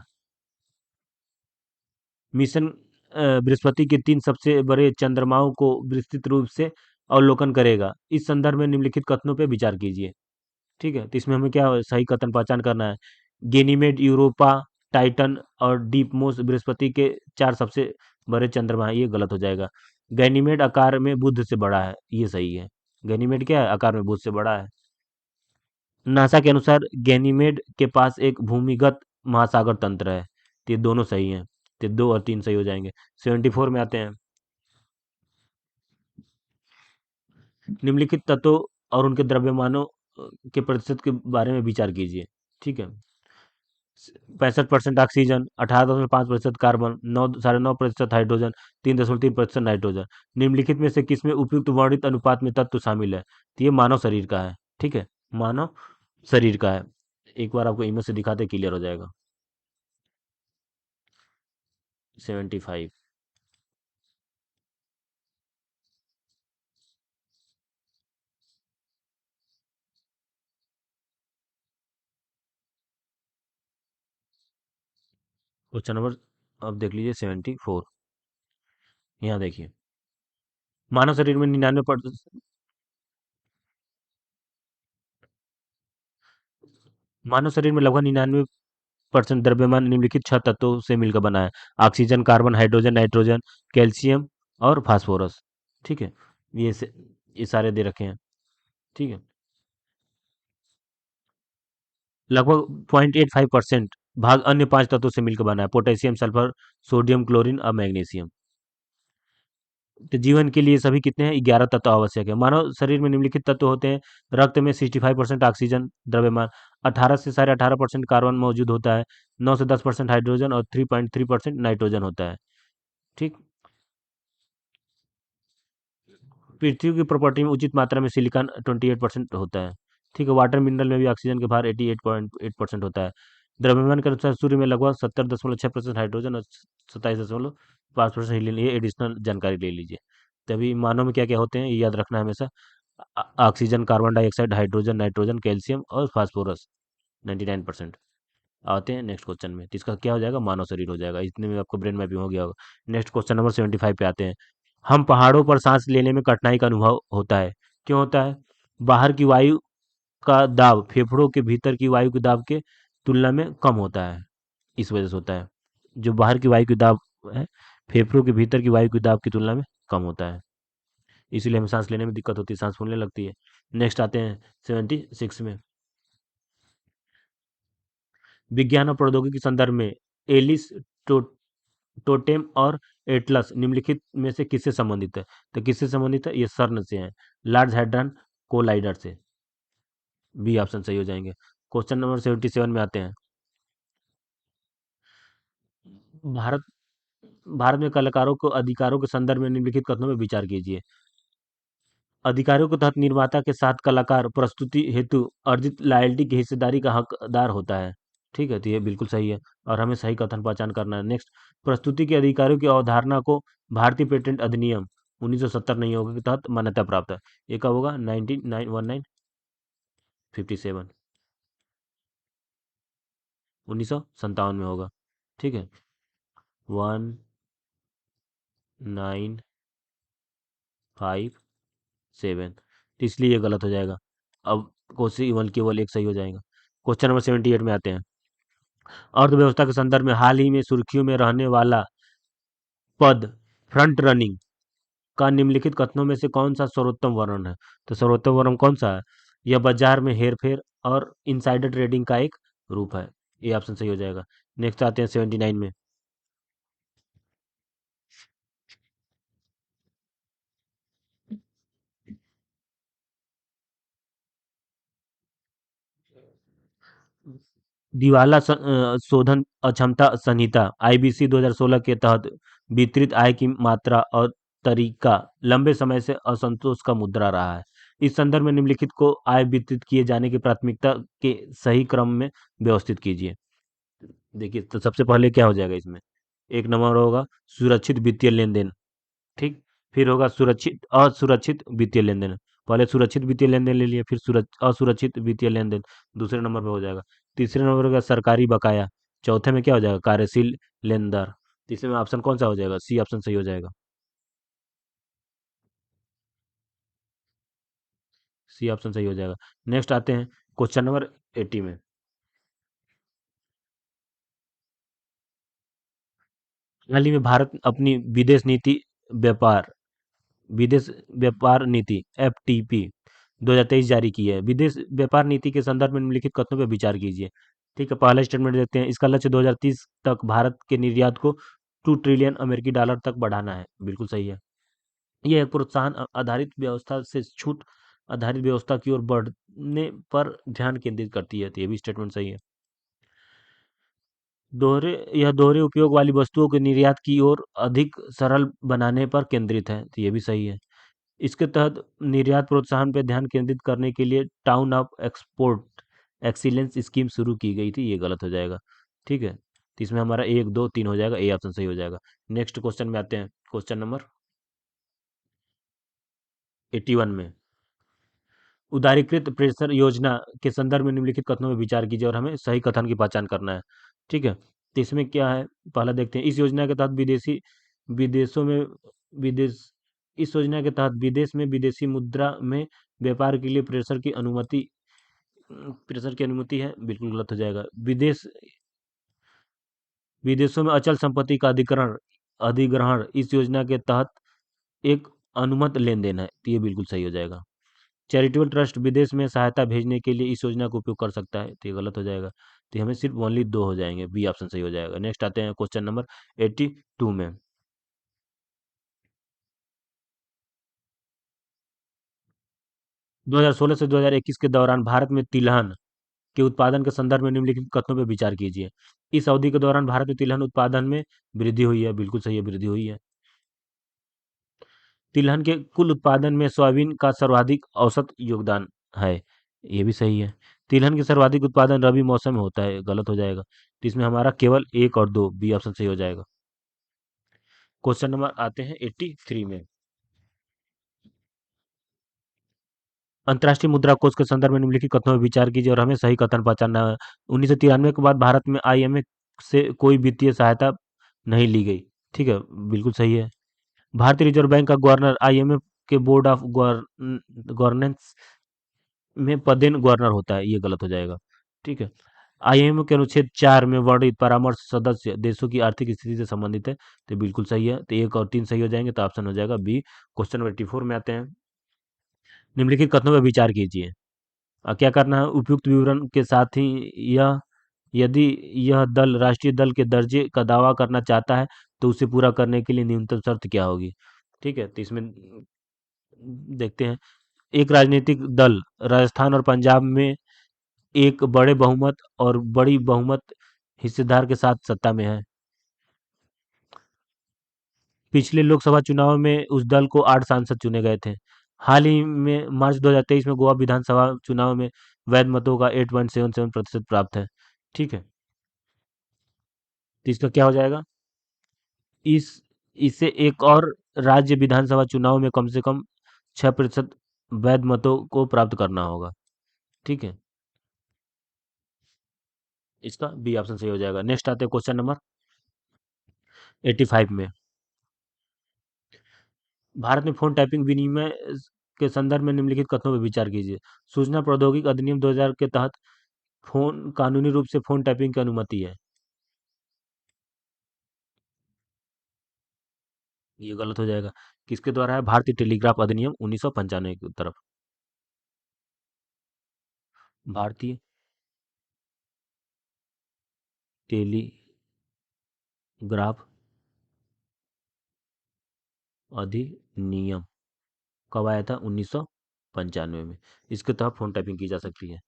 mission Brihaspati के तीन सबसे बड़े चंद्रमाओं को विस्तृत रूप से अवलोकन करेगा। इस संदर्भ में निम्नलिखित कथनों पर विचार कीजिए। ठीक है। तो इसमें हमें क्या सही कथन पहचान करना है? गेनीमेड, यूरोपा, टाइटन और डीपमोस बृहस्पति के चार सबसे बड़े चंद्रमा हैं। ये गलत हो जाएगा। गैनीमेड आकार में बुध से बड़ा है, ये सही है। गैनीमेड क्या है? आकार में बुध से बड़ा है। नासा के अनुसार गैनीमेड के पास एक भूमिगत महासागर तंत्र है। तो ये दोनों सही हैं। तो दो और तीन सही हो जाएंगे। 74 में आते हैं। निम्नलिखित तत्वों और उनके द्रव्यमानों के प्रतिशत के बारे में विचार कीजिए। ठीक है। 65% ऑक्सीजन, 18.5% कार्बन, 9.5% हाइड्रोजन, 3.3% नाइट्रोजन। निम्नलिखित में से किसमें उपयुक्त वर्णित अनुपात में तत्व शामिल है? तो ये मानव शरीर का है। ठीक है। मानव शरीर का है। एक बार आपको इमेज से दिखाते क्लियर हो जाएगा। 75। क्वेश्चन नंबर, अब देख लीजिए 74। यहाँ देखिए, मानव शरीर में 99%, मानव शरीर में लगभग 99% द्रव्यमान निम्नलिखित छह तत्वों से मिलकर बना है: oxygen, carbon, hydrogen, nitrogen, calcium और फास्फोरस। ठीक है, ये सारे दे रखे हैं। ठीक है, लगभग 0.85% भाग अन्य पांच तत्वों से मिलकर बना है: पोटेशियम, सल्फर, सोडियम, क्लोरीन और मैग्नीशियम। तो जीवन के लिए सभी कितने हैं? 11 तत्व आवश्यक है। मानव शरीर में निम्नलिखित तत्व होते हैं: रक्त में 65% ऑक्सीजन द्रव्यमान, 18 से 18.5% कार्बन मौजूद होता है, 9 से 10% हाइड्रोजन और 3.3% नाइट्रोजन होता है। ठीक। पृथ्वी की प्रॉपर्टी में उचित मात्रा में सिलिकॉन 28% होता है। ठीक है, वाटर मिनरल में भी ऑक्सीजन के भार 88.8% होता है। द्रव्यमान के अनुसार सूर्य में लगभग 70.6% हाइड्रोजन और 27.5% हीलियम। ये एडिशनल जानकारी ले लीजिए। तभी मानव में क्या क्या होते हैं ये याद रखना है हमेशा: oxygen, carbon dioxide, hydrogen, nitrogen, calcium और फास्फोरस 99%। आते हैं नेक्स्ट क्वेश्चन में, तो इसका क्या हो जाएगा? मानव शरीर हो जाएगा। इतने में आपको ब्रेन मैपिंग हो गया होगा। नेक्स्ट क्वेश्चन नंबर 75 पे आते हैं। हम पहाड़ों पर सांस लेने में कठिनाई का अनुभव होता है, क्यों होता है? बाहर की वायु का दाब फेफड़ों के भीतर की वायु के दाब के तुलना में कम होता है, इस वजह से होता है। जो बाहर की वायु की दाब है, फेफड़ों के भीतर की वायु की दाब की तुलना में कम होता है, इसीलिए हमें सांस लेने में दिक्कत होती है, सांस फूलने लगती है। नेक्स्ट आते हैं 76 में। विज्ञान और प्रौद्योगिकी के संदर्भ में एलिस, टो, टोटेम और एटलस निम्नलिखित में से किससे संबंधित है? तो किससे संबंधित है? ये सर्न से है, लार्ज हैड्रन कोलाइडर से। बी ऑप्शन सही हो जाएंगे। क्वेश्चन नंबर 77 में आते हैं। भारत भारत में कलाकारों को अधिकारों के संदर्भ में निम्नलिखित कथनों में विचार कीजिए। अधिकारों के तहत निर्माता के साथ कलाकार प्रस्तुति हेतु अर्जित लॉयल्टी की हिस्सेदारी का हकदार होता है। ठीक है, तो ये बिल्कुल सही है और हमें सही कथन पहचान करना है। नेक्स्ट, प्रस्तुति के अधिकारों की अवधारणा को भारतीय पेटेंट अधिनियम 1970 नहीं होगा के तहत मान्यता प्राप्त है। ये कब होगा? 1957 1957 में होगा। ठीक है, 1957, तो इसलिए ये गलत हो जाएगा। अब क्वेश्चन केवल एक सही हो जाएगा। क्वेश्चन नंबर 78 में आते हैं। अर्थव्यवस्था के संदर्भ में हाल ही में सुर्खियों में रहने वाला पद फ्रंट रनिंग का निम्नलिखित कथनों में से कौन सा सर्वोत्तम वर्णन है? तो सर्वोत्तम वर्णन कौन सा है? यह बाजार में हेरफेर और इनसाइडर ट्रेडिंग का एक रूप है। ये ऑप्शन सही हो जाएगा। नेक्स्ट आते हैं 79 में। दिवाला शोधन अक्षमता संहिता आईबीसी 2016 के तहत वितरित आय की मात्रा और तरीका लंबे समय से असंतोष का मुद्दा रहा है। इस संदर्भ में निम्नलिखित को आय वितरित किए जाने की प्राथमिकता के सही क्रम में व्यवस्थित कीजिए। देखिए, तो सबसे पहले क्या हो जाएगा इसमें? एक नंबर होगा सुरक्षित वित्तीय लेन देन। ठीक। फिर होगा सुरक्षित असुरक्षित वित्तीय लेन देन। पहले सुरक्षित वित्तीय लेन देन ले लिया, फिर असुरक्षित वित्तीय लेन देन दूसरे नंबर पे हो जाएगा। तीसरे नंबर का सरकारी बकाया। चौथे में क्या हो जाएगा? कार्यशील लेनदार। तीसरे में ऑप्शन कौन सा हो जाएगा? सी ऑप्शन सही हो जाएगा। सी ऑप्शन सही हो जाएगा। नेक्स्ट आते हैं क्वेश्चन नंबर 80 में। हाल ही में भारत अपनी व्यापार विदेश व्यापार नीति एफटीपी 2023 जारी की है। विदेश व्यापार नीति के संदर्भ में निम्नलिखित कथनों पर विचार कीजिए। ठीक है, पहला स्टेटमेंट देखते हैं। इसका लक्ष्य 2030 तक भारत के निर्यात को 2 ट्रिलियन अमेरिकी डॉलर तक बढ़ाना है। बिल्कुल सही है। यह एक प्रोत्साहन आधारित व्यवस्था से छूट आधारित व्यवस्था की ओर बढ़ने पर ध्यान केंद्रित करती है। तो ये भी स्टेटमेंट सही है। दोहरे उपयोग वाली वस्तुओं के निर्यात की ओर अधिक सरल बनाने पर केंद्रित है। तो ये भी सही है। इसके तहत निर्यात प्रोत्साहन पर ध्यान केंद्रित करने के लिए town of export excellence scheme शुरू की गई थी। ये गलत हो जाएगा। ठीक है, तो इसमें हमारा एक दो तीन हो जाएगा, ए ऑप्शन सही हो जाएगा। नेक्स्ट क्वेश्चन में आते हैं। क्वेश्चन नंबर 81 में। उदारीकृत प्रेषण योजना के संदर्भ में निम्नलिखित कथनों में विचार कीजिए और हमें सही कथन की पहचान करना है। ठीक है, तो इसमें क्या है, पहला देखते हैं। इस योजना के तहत विदेशों में विदेश इस योजना के तहत विदेश में विदेशी मुद्रा में व्यापार के लिए प्रेशर की अनुमति है, बिल्कुल गलत हो जाएगा। विदेशों में अचल संपत्ति का अधिग्रहण अधिग्रहण इस योजना के तहत एक अनुमत लेन देन है, तो ये बिल्कुल सही हो जाएगा। चैरिटेबल ट्रस्ट विदेश में सहायता भेजने के लिए इस योजना का उपयोग कर सकता है, तो ये गलत हो जाएगा। तो हमें सिर्फ ओनली दो हो जाएंगे, बी ऑप्शन सही हो जाएगा। नेक्स्ट आते हैं क्वेश्चन नंबर 82 में। 2016 से 2021 के दौरान भारत में तिलहन के उत्पादन के संदर्भ में निम्नलिखित कथनों पर विचार कीजिए। इस अवधि के दौरान भारत में तिलहन उत्पादन में वृद्धि हुई है, बिल्कुल सही है, वृद्धि हुई है। तिलहन के कुल उत्पादन में सोयाबीन का सर्वाधिक औसत योगदान है, ये भी सही है। तिलहन के सर्वाधिक उत्पादन रबी मौसम में होता है, गलत हो जाएगा। तो इसमें हमारा केवल एक और दो, बी ऑप्शन सही हो जाएगा। क्वेश्चन नंबर आते हैं 83 में। अंतर्राष्ट्रीय मुद्रा कोष के संदर्भ में निम्नलिखित कथनों पर विचार कीजिए और हमें सही कथन पहचानना है। 1993 के बाद भारत में आईएमएफ से कोई वित्तीय सहायता नहीं ली गई, ठीक है, बिल्कुल सही है। भारतीय रिजर्व बैंक का गवर्नर आईएमएफ के बोर्ड ऑफ गवर्नेंस में पदेन गवर्नर होता है, ये गलत हो जाएगा, ठीक है। आईएमएफ के अनुच्छेद 4 में वर्णित परामर्श सदस्य देशों की आर्थिक स्थिति से संबंधित है, तो बिल्कुल सही है। तो एक और तीन सही हो जाएंगे, तो ऑप्शन हो जाएगा बी। क्वेश्चन नंबर 84 में आते हैं। निम्नलिखित कथनों पर विचार कीजिए। क्या करना है, उपयुक्त विवरण के साथ ही यह यदि यह दल राष्ट्रीय दल के दर्जे का दावा करना चाहता है तो उसे पूरा करने के लिए न्यूनतम शर्त क्या होगी, ठीक है। तो इसमें देखते हैं। एक राजनीतिक दल राजस्थान और पंजाब में एक बड़ी बहुमत हिस्सेदार के साथ सत्ता में है। पिछले लोकसभा चुनाव में उस दल को 8 सांसद चुने गए थे। हाल ही में मार्च 2023 में गोवा विधानसभा चुनाव में वैध मतों का 8.77% प्राप्त है, ठीक है। तो इसका क्या हो जाएगा, इस इसे एक और राज्य विधानसभा चुनाव में कम से कम 6% वैध मतों को प्राप्त करना होगा, ठीक है। इसका बी ऑप्शन सही हो जाएगा। नेक्स्ट आते हैं क्वेश्चन नंबर 85 में। भारत में फोन टैपिंग विनिमय के संदर्भ में निम्नलिखित कथनों पर विचार कीजिए। सूचना प्रौद्योगिकी अधिनियम 2000 के तहत फोन कानूनी रूप से फोन टैपिंग की अनुमति है, ये गलत हो जाएगा। किसके द्वारा है, भारतीय टेलीग्राफ अधिनियम 1995 की तरफ। भारतीय टेलीग्राफ अधिनियम कब आया था, 1995 में। इसके तहत फोन टैपिंग की जा सकती है,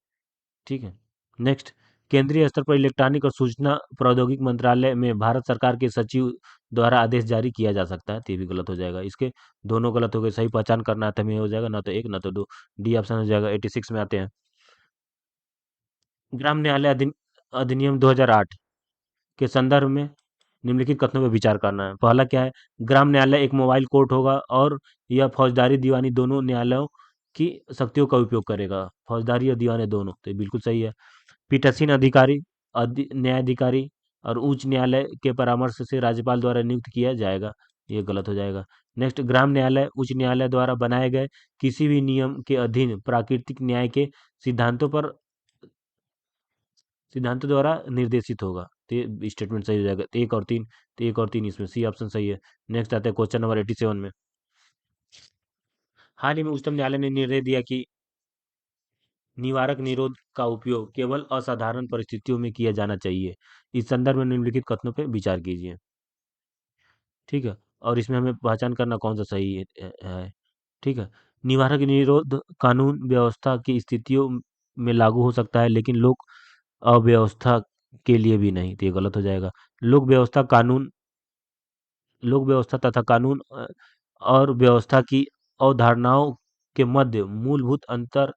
ठीक है। नेक्स्ट, केंद्रीय स्तर पर इलेक्ट्रॉनिक और सूचना प्रौद्योगिकी मंत्रालय में भारत सरकार के सचिव द्वारा आदेश जारी किया जा सकता है, तो ये भी गलत हो जाएगा। इसके दोनों गलत हो गए, सही पहचान करना है तो हमें हो जाएगा ना तो एक ना तो दो, डी ऑप्शन हो जाएगा। 86 में आते हैं। ग्राम न्यायालय अधिनियम 2008 के संदर्भ में निम्नलिखित कथनों पर विचार करना है। पहला क्या है, ग्राम न्यायालय एक मोबाइल कोर्ट होगा और यह फौजदारी दीवानी दोनों न्यायालयों की शक्तियों का उपयोग करेगा, फौजदारी और दीवानी दोनों, तो ये बिल्कुल सही है। पीठासीन अधिकारी न्यायाधिकारी और उच्च न्यायालय के परामर्श से राज्यपाल द्वारा नियुक्त किया जाएगा, ये गलत हो जाएगा। नेक्स्ट, ग्राम न्यायालय उच्च न्यायालय द्वारा बनाए गए किसी भी नियम के अधीन प्राकृतिक न्याय के सिद्धांतों पर सिद्धांतों द्वारा निर्देशित होगा, तो ये स्टेटमेंट सही हो जाएगा। तो एक और तीन, तो एक और तीन इसमें सी ऑप्शन सही है। नेक्स्ट आता है क्वेश्चन नंबर 87 में। हाल ही में उच्चतम न्यायालय ने निर्णय दिया कि निवारक निरोध का उपयोग केवल असाधारण परिस्थितियों में किया जाना चाहिए। इस संदर्भ में निम्नलिखित कथनों पर विचार कीजिए, ठीक है। और इसमें हमें पहचान करना कौन सा सही है, ठीक है। निवारक निरोध कानून व्यवस्था की स्थितियों में लागू हो सकता है लेकिन लोक अव्यवस्था के लिए भी नहीं, तो ये गलत हो जाएगा। लोक व्यवस्था कानून लोक व्यवस्था तथा कानून और व्यवस्था की अवधारणाओं के मध्य मूलभूत अंतर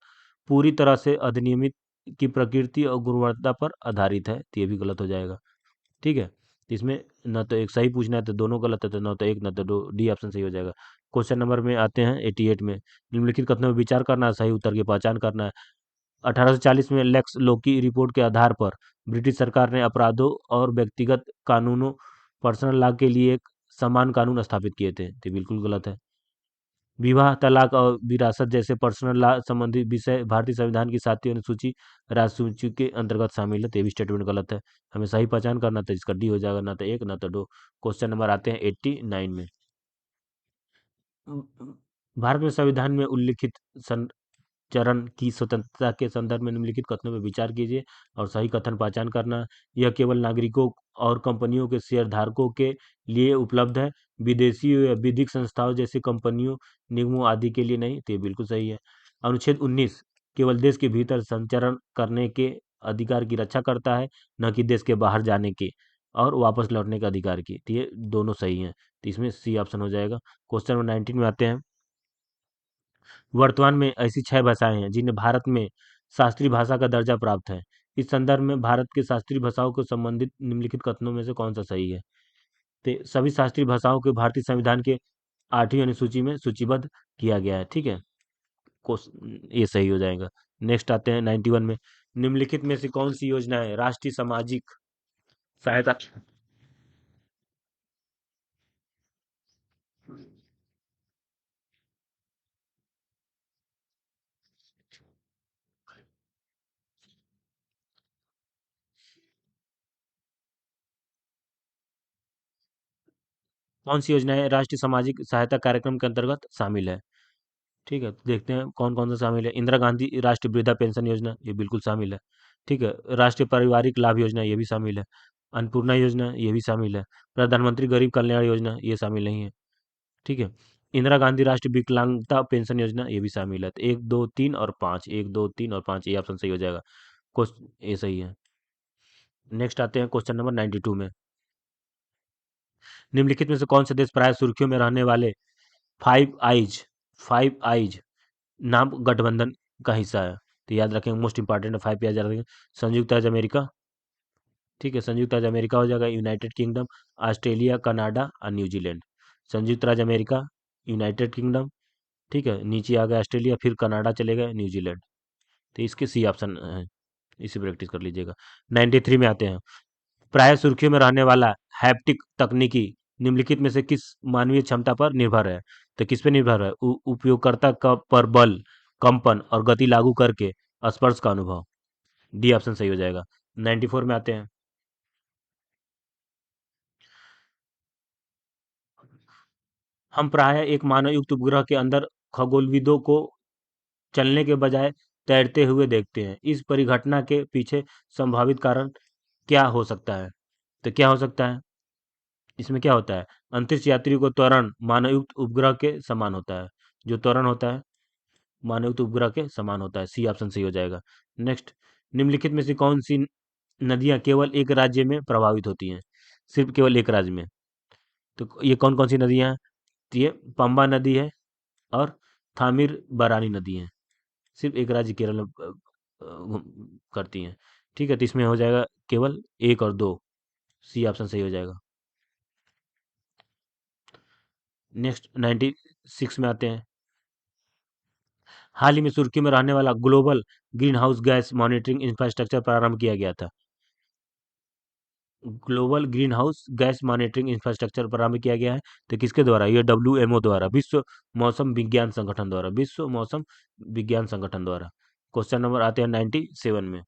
पूरी तरह से अधिनियमित की प्रकृति और गुणवत्ता पर आधारित है, तो ये भी गलत हो जाएगा, ठीक है। तो इसमें न तो एक सही पूछना है तो दोनों गलत है, तो न तो एक न तो दो, डी ऑप्शन सही हो जाएगा। क्वेश्चन नंबर में आते हैं 88 में। निम्नलिखित कथनों में विचार करना है, सही उत्तर की पहचान करना है। 1840 में लेक्स लोकी रिपोर्ट के आधार पर ब्रिटिश सरकार ने अपराधों और व्यक्तिगत कानूनों पर्सनल लॉ के लिए एक समान कानून स्थापित किए थे। तो बिल्कुल गलत है। विवाह, तलाक और विरासत जैसे पर्सनल लॉ संबंधी विषय भारतीय संविधान की 7वीं अनुसूची राजसूची के अंतर्गत शामिल है। तो ये भी स्टेटमेंट गलत है। हमें सही पहचान करना, तो इसका डी हो जाएगा, ना तो एक ना तो दो। क्वेश्चन नंबर आते हैं 89 में। भारत में संविधान में उल्लिखित चरण की स्वतंत्रता के संदर्भ में निम्नलिखित कथनों पर विचार कीजिए और सही कथन पहचान करना। यह केवल नागरिकों और कंपनियों के शेयर धारकों के लिए उपलब्ध है, विदेशी या विधिक संस्थाओं जैसी कंपनियों, निगमों आदि के लिए नहीं। तो ये बिल्कुल सही है। अनुच्छेद 19 केवल देश के भीतर संचरण करने के अधिकार की रक्षा करता है, न कि देश के बाहर जाने के और वापस लौटने के अधिकार की। तो ये दोनों सही हैं। तो इसमें सी ऑप्शन हो जाएगा। क्वेश्चन नंबर 19 में आते हैं। वर्तमान में ऐसी 6 भाषाएं हैं जिन्हें भारत में शास्त्रीय भाषा का दर्जा प्राप्त है। इस संदर्भ में भारत के शास्त्रीय भाषाओं को संबंधित निम्नलिखित कथनों में से कौन सा सही है? तो सभी शास्त्रीय भाषाओं को भारतीय संविधान के 8वीं अनुसूची में सूचीबद्ध किया गया है। ठीक है, ये सही हो जाएगा। नेक्स्ट आते हैं 91 में। निम्नलिखित में से कौन सी योजना है राष्ट्रीय सामाजिक सहायता, कौन सी योजनाएं राष्ट्रीय सामाजिक सहायता कार्यक्रम के अंतर्गत शामिल है? ठीक है, तो देखते हैं कौन कौन सा शामिल है। इंदिरा गांधी राष्ट्रीय वृद्धा पेंशन योजना, ये बिल्कुल शामिल है। ठीक है, राष्ट्रीय पारिवारिक लाभ योजना, ये भी शामिल है। अन्नपूर्णा योजना, ये भी शामिल है। प्रधानमंत्री गरीब कल्याण योजना, ये शामिल नहीं है। ठीक है, इंदिरा गांधी राष्ट्रीय विकलांगता पेंशन योजना, ये भी शामिल है। तो 1 2 3 और 5, 1 2 3 और 5, ये ऑप्शन सही हो जाएगा। क्वेश्चन ये सही है। नेक्स्ट आते हैं क्वेश्चन नंबर 92 में। निम्नलिखित में से कौन से देश प्राय सुर्खियों में रहने वाले फाइव आइज नाम गठबंधन का हिस्सा है? तो याद रखें, मोस्ट इंपॉर्टेंट है, 5 याद रखें। संयुक्त राज्य अमेरिका, ठीक है, संयुक्त राज्य अमेरिका हो जाएगा, यूनाइटेड किंगडम, ऑस्ट्रेलिया, कनाडा और न्यूजीलैंड। संयुक्त राज्य अमेरिका, यूनाइटेड किंगडम, ठीक है, नीचे आ गया ऑस्ट्रेलिया, फिर कनाडा चलेगा, न्यूजीलैंड। तो इसके सी ऑप्शन है, इसी प्रैक्टिस कर लीजिएगा। 93 में आते हैं। प्राय सुर्खियों में रहने वाला हैप्टिक तकनीकी निम्नलिखित में से किस मानवीय क्षमता पर निर्भर है? तो किस पे निर्भर है? उपयोगकर्ता का पर बल, कंपन और गति लागू करके स्पर्श का अनुभव। डी ऑप्शन सही हो जाएगा। 94 में आते हैं। हम प्राय एक मानवयुक्त उपग्रह के अंदर खगोलविदों को चलने के बजाय तैरते हुए देखते हैं। इस परिघटना के पीछे संभावित कारण क्या हो सकता है? तो क्या हो सकता है? इसमें क्या होता है? अंतरिक्ष यात्रियों को त्वरण मानवयुक्त उपग्रह के समान होता है। जो त्वरण होता है मानवयुक्त उपग्रह के समान होता है। सी ऑप्शन सही हो जाएगा। नेक्स्ट, निम्नलिखित में से कौन सी नदियां केवल एक राज्य में प्रभावित होती हैं? सिर्फ केवल एक राज्य में। तो ये कौन कौन सी नदियां हैं? तो ये पंबा नदी है और थामिर बरानी नदी है। सिर्फ एक राज्य केरल में करती हैं। ठीक है, तो इसमें हो जाएगा केवल 1 और 2। सी ऑप्शन सही हो जाएगा। नेक्स्ट 96 में आते हैं। हाल ही में सुर्खी में रहने वाला global green house gas monitoring infrastructure प्रारंभ किया गया था। Global green house gas monitoring infrastructure प्रारंभ किया गया है। तो किसके द्वारा? ये WMO द्वारा, विश्व मौसम विज्ञान संगठन द्वारा, विश्व मौसम विज्ञान संगठन द्वारा। क्वेश्चन नंबर आते हैं 97 में।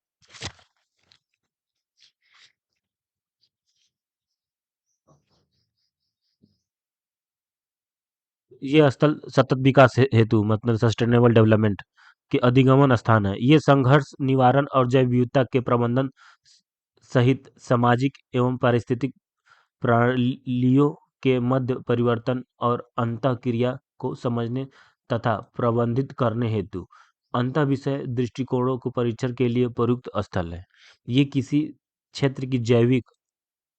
ये स्थल सतत विकास हेतु मतलब सस्टेनेबल डेवलपमेंट के अधिगमन स्थान है। ये संघर्ष निवारण और जैव विविधता के प्रबंधन सहित सामाजिक एवं पारिस्थितिक प्रणालियों के मध्य परिवर्तन और अंतःक्रिया को समझने तथा प्रबंधित करने हेतु अंतः विषय दृष्टिकोणों को परीक्षण के लिए प्रयुक्त स्थल है। ये किसी क्षेत्र की जैविक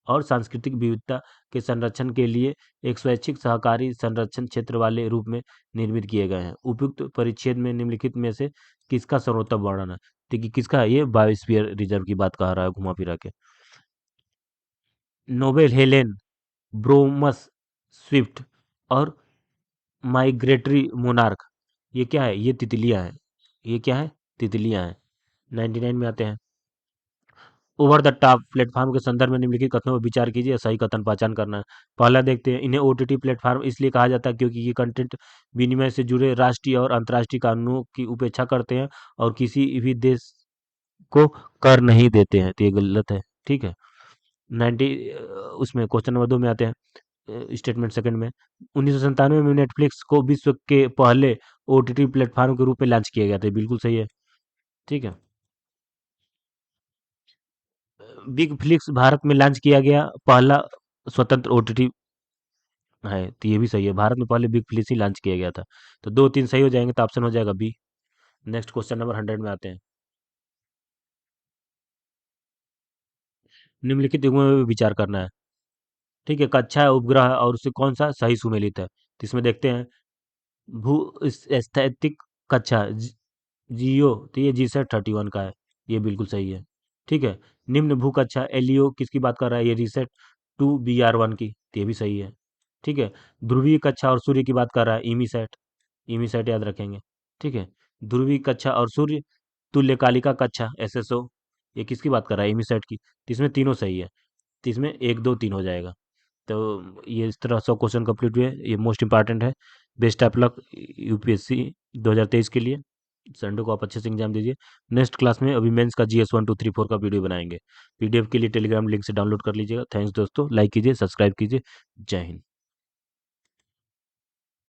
और सांस्कृतिक विविधता के संरक्षण के लिए एक स्वैच्छिक सहकारी संरक्षण क्षेत्र वाले रूप में निर्मित किए गए हैं। उपयुक्त परिच्छेद में निम्नलिखित में से किसका सर्वोत्तम वर्णन है? देखिए किसका है? ये बायोस्फीयर रिजर्व की बात कह रहा है घुमा फिरा के। नोबेल हेलेन, ब्रोमस स्विफ्ट और माइग्रेटरी मोनार्क, ये क्या है? ये तितलियां हैं। ये क्या है? तितलियां हैं। 99 में आते हैं। ओवर द टॉप प्लेटफॉर्म के संदर्भ में निम्नलिखित कथनों पर विचार कीजिए, सही कथन पहचान करना है। पहला देखते हैं, इन्हें ओटीटी प्लेटफॉर्म इसलिए कहा जाता है क्योंकि ये कंटेंट विनिमय से जुड़े राष्ट्रीय और अंतर्राष्ट्रीय कानूनों की उपेक्षा करते हैं और किसी भी देश को कर नहीं देते हैं, तो ये गलत है। ठीक है। 90 उसमें क्वेश्चन नंबर 2 में आते हैं, स्टेटमेंट सेकंड में, 1997 में नेटफ्लिक्स को विश्व के पहले ओटीटी प्लेटफॉर्म के रूप में लॉन्च किया गया था, ये बिल्कुल सही है। ठीक है। बिग फ्लिक्स भारत में लॉन्च किया गया पहला स्वतंत्र ओटीटी है, तो ये भी सही है, भारत में पहले बिग फ्लिक्स ही लॉन्च किया गया था। तो 2 3 सही हो जाएंगे, तो ऑप्शन हो जाएगा बी। नेक्स्ट क्वेश्चन नंबर 100 में आते हैं। निम्नलिखित युग्मों में विचार करना है। ठीक है, कक्षा है, उपग्रह है, और उससे कौन सा सही सुमेलित है, तो इसमें देखते हैं। भू स्थैतिक कक्षा जियो, तो ये GSAT 31 का है, ये बिल्कुल सही है। ठीक है। निम्न भू कक्षा एलईओ किसकी बात कर रहा है, ये RISAT 2 BR1 की, तो ये भी सही है। ठीक है। ध्रुवीय कक्षा और सूर्य की बात कर रहा है, इमीसैट, इमीसैट याद रखेंगे। ठीक है। ध्रुवीय कक्षा और सूर्य, तुल्यकालिका कक्षा SSO, ये किसकी बात कर रहा है, इमीसैट की, तो इसमें तीनों सही है, तो इसमें 1 2 3 हो जाएगा। तो ये इस तरह 100 क्वेश्चन कंप्लीट हुए, ये मोस्ट इंपॉर्टेंट है। बेस्ट ऑफ लक यूपीएससी 2023 के लिए। संडे को आप अच्छे से एग्जाम दीजिए। नेक्स्ट क्लास में अभी मेंस का GS 1 2 3 4 का वीडियो बनाएंगे। पीडीएफ के लिए टेलीग्राम लिंक से डाउनलोड कर लीजिएगा। थैंक्स दोस्तों, लाइक कीजिए, सब्सक्राइब कीजिए। जय हिंद।